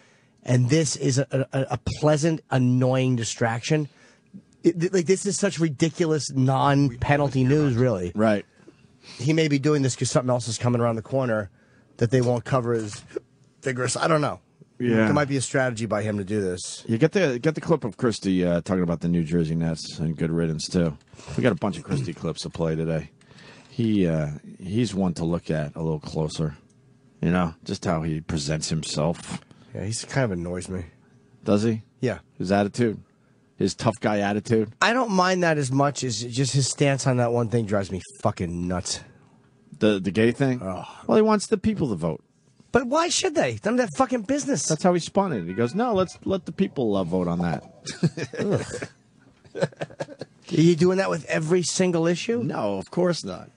And this is a pleasant, annoying distraction. Like, this is such ridiculous non-penalty news, really. Right. He may be doing this because something else is coming around the corner that they won't cover as vigorous. I don't know. Yeah. There might be a strategy by him to do this. You get the clip of Christie talking about the New Jersey Nets and good riddance, too. We got a bunch of Christie clips to play today. He's one to look at a little closer. You know, just how he presents himself. Yeah, he's kind of annoys me. Does he? Yeah. His attitude? His tough guy attitude? I don't mind that as much as just his stance on that one thing drives me fucking nuts. The gay thing? Oh. Well, he wants the people to vote. But why should they? It's none of that fucking business. That's how he spun it. He goes, no, let's let the people vote on that. Are you doing that with every single issue? No, of course not.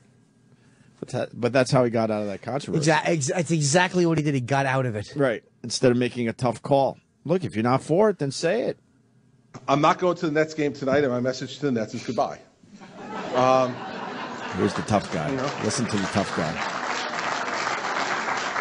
But that's how he got out of that controversy. That's exactly what he did. He got out of it. Right. Instead of making a tough call. Look, if you're not for it, then say it. I'm not going to the Nets game tonight, and my message to the Nets is goodbye. Here's the tough guy. Listen to the tough guy.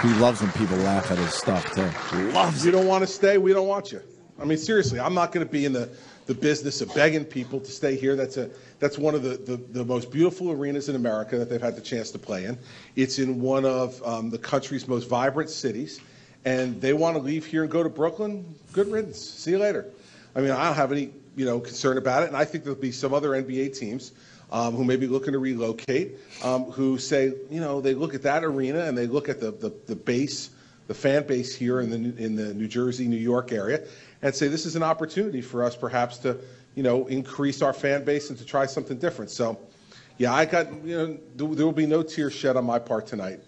He loves when people laugh at his stuff, too. Loves. You don't want to stay, we don't want you. I mean, seriously, I'm not going to be in the business of begging people to stay here. That's one of the most beautiful arenas in America that they've had the chance to play in. It's in one of the country's most vibrant cities, and they want to leave here and go to Brooklyn. Good riddance. See you later. I mean, I don't have any concern about it, and I think there'll be some other NBA teams who may be looking to relocate, who say, they look at that arena and they look at the base, the fan base here in the New Jersey, New York area, and say this is an opportunity for us perhaps to, increase our fan base and to try something different. So, yeah, there will be no tears shed on my part tonight.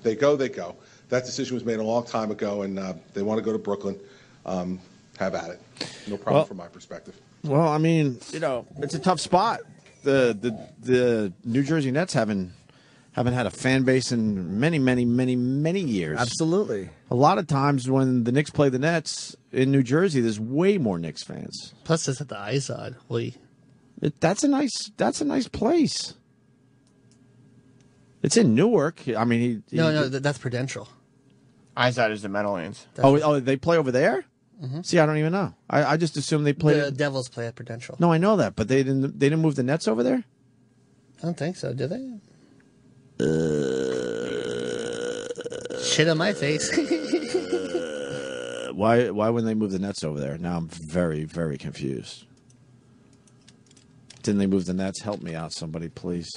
They go. That decision was made a long time ago, and they want to go to Brooklyn. Have at it. No problem from my perspective. Well, I mean, it's a tough spot. The New Jersey Nets haven't had a fan base in many, many, many, many years. Absolutely. A lot of times when the Knicks play the Nets in New Jersey, there's way more Knicks fans. Plus, it's at the Izod. That's a nice place. It's in Newark. I mean, that's Prudential. Izod is the Meadowlands. Oh, they play over there? Mm-hmm. See, I don't even know. I just assumed they played. The Devils play at Prudential. No, I know that, but they didn't move the Nets over there. I don't think so. Did they? Shit on my face. Why wouldn't they move the Nets over there? Now I'm very, very confused. Didn't they move the Nets? Help me out, somebody, please.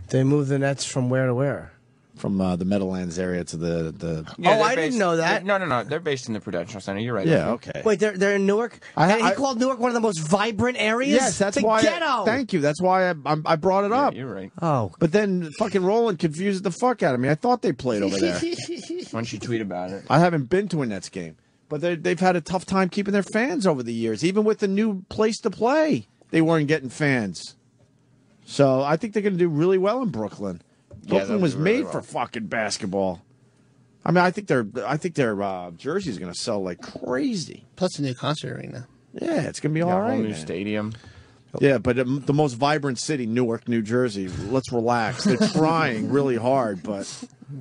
They moved the Nets from where to where? From the Meadowlands area to the. Yeah, I didn't know that. No. They're based in the Prudential Center. You're right. Yeah, okay. Wait, they're in Newark? He called Newark one of the most vibrant areas? Yes, that's why. Ghetto. Thank you. That's why I brought it up. You're right. Oh. But then fucking Roland confused the fuck out of me. I thought they played over there. Why don't you tweet about it? I haven't been to a Nets game. But they've had a tough time keeping their fans over the years. Even with the new place to play, they weren't getting fans. So I think they're going to do really well in Brooklyn. Brooklyn was made for fucking basketball. I mean, I think their jersey is going to sell like crazy. Plus a new concert arena. Yeah, it's going to be all right. Whole new stadium. Yeah, but the most vibrant city, Newark, New Jersey. Let's relax. They're trying really hard, but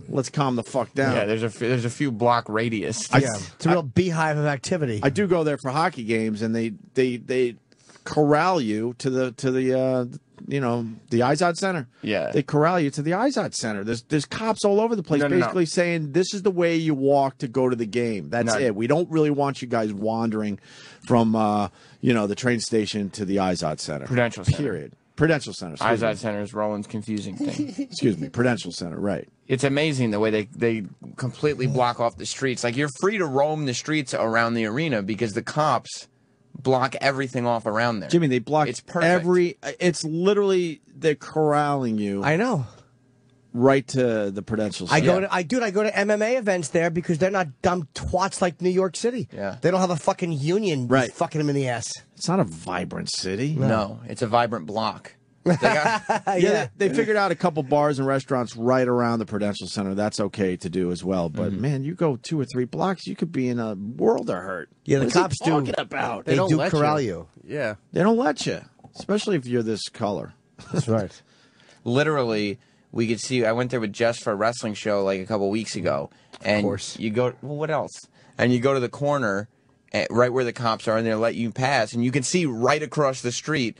let's calm the fuck down. Yeah, there's a few block radius. It's a real beehive of activity. I do go there for hockey games, and they corral you to the Izod Center. Yeah, they corral you to the Izod Center. There's cops all over the place, basically saying this is the way you walk to go to the game. That's it. We don't really want you guys wandering from the train station to the Izod Center. Prudential Center. Period. Prudential Center. Izod Center is Roland's confusing thing. Excuse me. Prudential Center. Right. It's amazing the way they completely block off the streets. Like, you're free to roam the streets around the arena because the cops block everything off around there. Jimmy, they block It's perfect. It's literally they're corralling you. I know. Right to the Prudential Center. I go to MMA events there because they're not dumb twats like New York City. Yeah. They don't have a fucking union fucking them in the ass. It's not a vibrant city. No, it's a vibrant block. They figured out a couple bars and restaurants right around the Prudential Center. That's okay to do as well. But man, you go 2 or 3 blocks, you could be in a world of hurt. Yeah, the What is he cops do. talking about? They do let corral you. Yeah. They don't let you, especially if you're this color. That's right. Literally, we could see. I went there with Jess for a wrestling show like a couple weeks ago, and course. you go. Well, what else? And you go to the corner, right where the cops are, and they'll let you pass, and you can see right across the street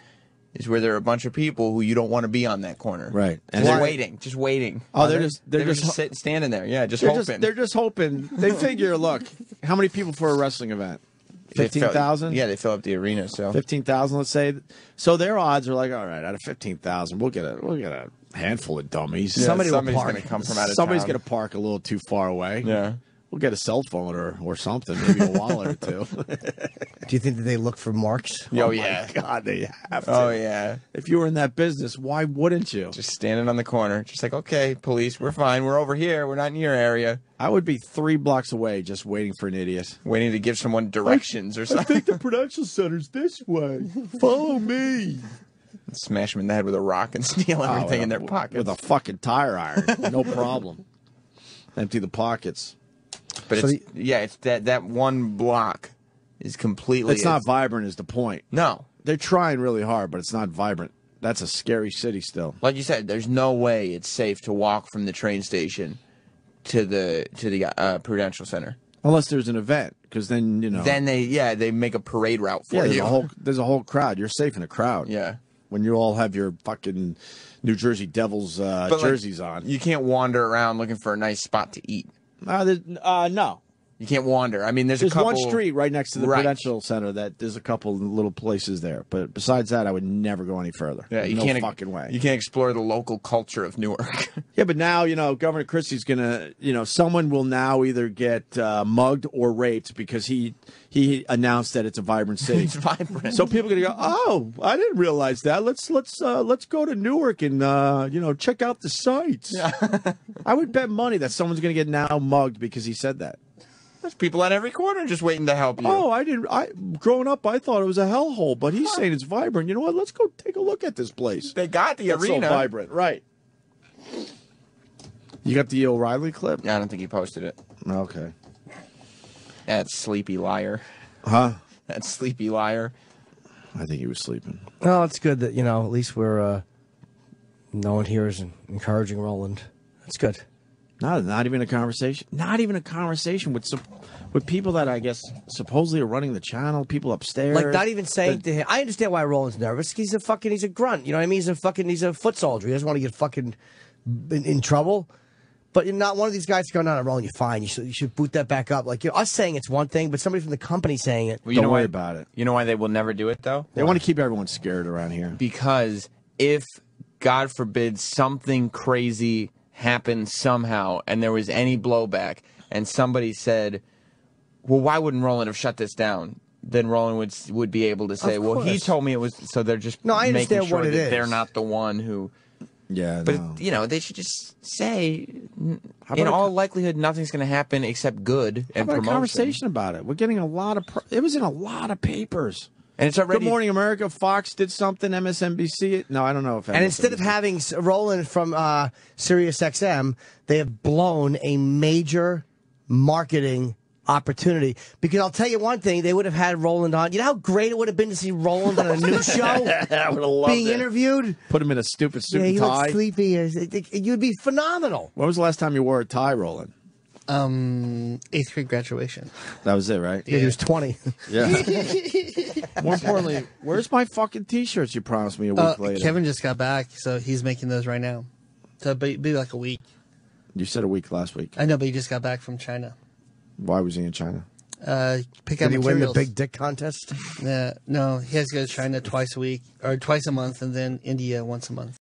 is where there are a bunch of people who you don't want to be on that corner. Right. And they're waiting, just waiting. Oh, they're just standing there. Yeah, just hoping. They're just hoping. They figure, look, how many people for a wrestling event? 15,000? Yeah, they fill up the arena. So 15,000, let's say. So their odds are like, all right, out of 15,000, we'll get a handful of dummies. Yeah, somebody's going to come from out of Somebody's town. going to park a little too far away. Yeah. We'll get a cell phone or something, maybe a wallet or two. Do you think that they look for marks? Oh, yeah. My God, they have to. Oh, yeah. If you were in that business, why wouldn't you? Just standing on the corner, just like, okay, police, we're fine. We're over here. We're not in your area. I would be 3 blocks away just waiting for an idiot. Waiting to give someone directions or something. I think the Prudential Center's this way. Follow me. Smash them in the head with a rock and steal everything in their pockets. With a fucking tire iron. No problem. Empty the pockets. But it's that one block is completely. It's not vibrant is the point. No. They're trying really hard, but it's not vibrant. That's a scary city still. Like you said, there's no way it's safe to walk from the train station to the Prudential Center. Unless there's an event, because then, you know. Then they make a parade route for you. There's a whole crowd. You're safe in a crowd. Yeah. When you all have your fucking New Jersey Devils jerseys on. You can't wander around looking for a nice spot to eat. No. You can't wander. I mean, there's a There's couple... one street right next to the Right. Prudential Center that there's a couple little places there. But besides that, I would never go any further. Yeah, you no can't fucking way. You can't explore the local culture of Newark. Yeah, but now, Governor Christie's going to, someone will now either get mugged or raped because he announced that it's a vibrant city. It's vibrant. So people are going to go, oh, I didn't realize that. Let's go to Newark and, check out the sights. Yeah. I would bet money that someone's going to get now mugged because he said that. There's people on every corner just waiting to help you. Oh, growing up, I thought it was a hellhole, but he's saying it's vibrant. You know what? Let's go take a look at this place. They got the It's arena. so vibrant, right. You got the O'Reilly clip? Yeah, I don't think he posted it. Okay. That sleepy liar. Huh? That sleepy liar. I think he was sleeping. Well, it's good that, at least we're, no one here is encouraging Roland. That's good. Not even a conversation. Not even a conversation with people that I guess supposedly are running the channel. People upstairs. Like not even saying to him. I understand why Roland's nervous. He's a grunt. You know what I mean? He's a foot soldier. He doesn't want to get fucking in trouble. But you're not one of these guys going, no, Roland, you're fine. You should boot that back up. Like us saying it's one thing, but somebody from the company saying it. Well, Don't worry about it. You know why they will never do it though? They want to keep everyone scared around here. Because if, God forbid, something crazy happened somehow and there was any blowback and somebody said, well, why wouldn't Roland have shut this down? Then Roland would be able to say, well, he told me it was, so they're just I making understand sure what it that is. they're not the one who... Yeah, but, they should just say, about in a all likelihood, nothing's going to happen except good How and about a promotion. conversation about it? We're getting a lot of... it was in a lot of papers. And it's already... Good Morning America, Fox did something, MSNBC... No, I don't know if... And instead of having Roland from Sirius XM, they have blown a major marketing opportunity. Because I'll tell you one thing, they would have had Roland on. You know how great it would have been to see Roland on a news show? I would have loved being it. interviewed? Put him in a stupid suit Yeah, and you tie. look sleepy. You'd be phenomenal. When was the last time you wore a tie, Roland? 8th grade graduation. That was it, right? Yeah, he was 20. Yeah. More importantly, where's my fucking T-shirts you promised me a week later? Kevin just got back, so he's making those right now. So it'll be like a week. You said a week last week. I know, but he just got back from China. Why was he in China? Pick up Did he win the materials. big dick contest? No, he has to go to China twice a week, or twice a month, and then India once a month.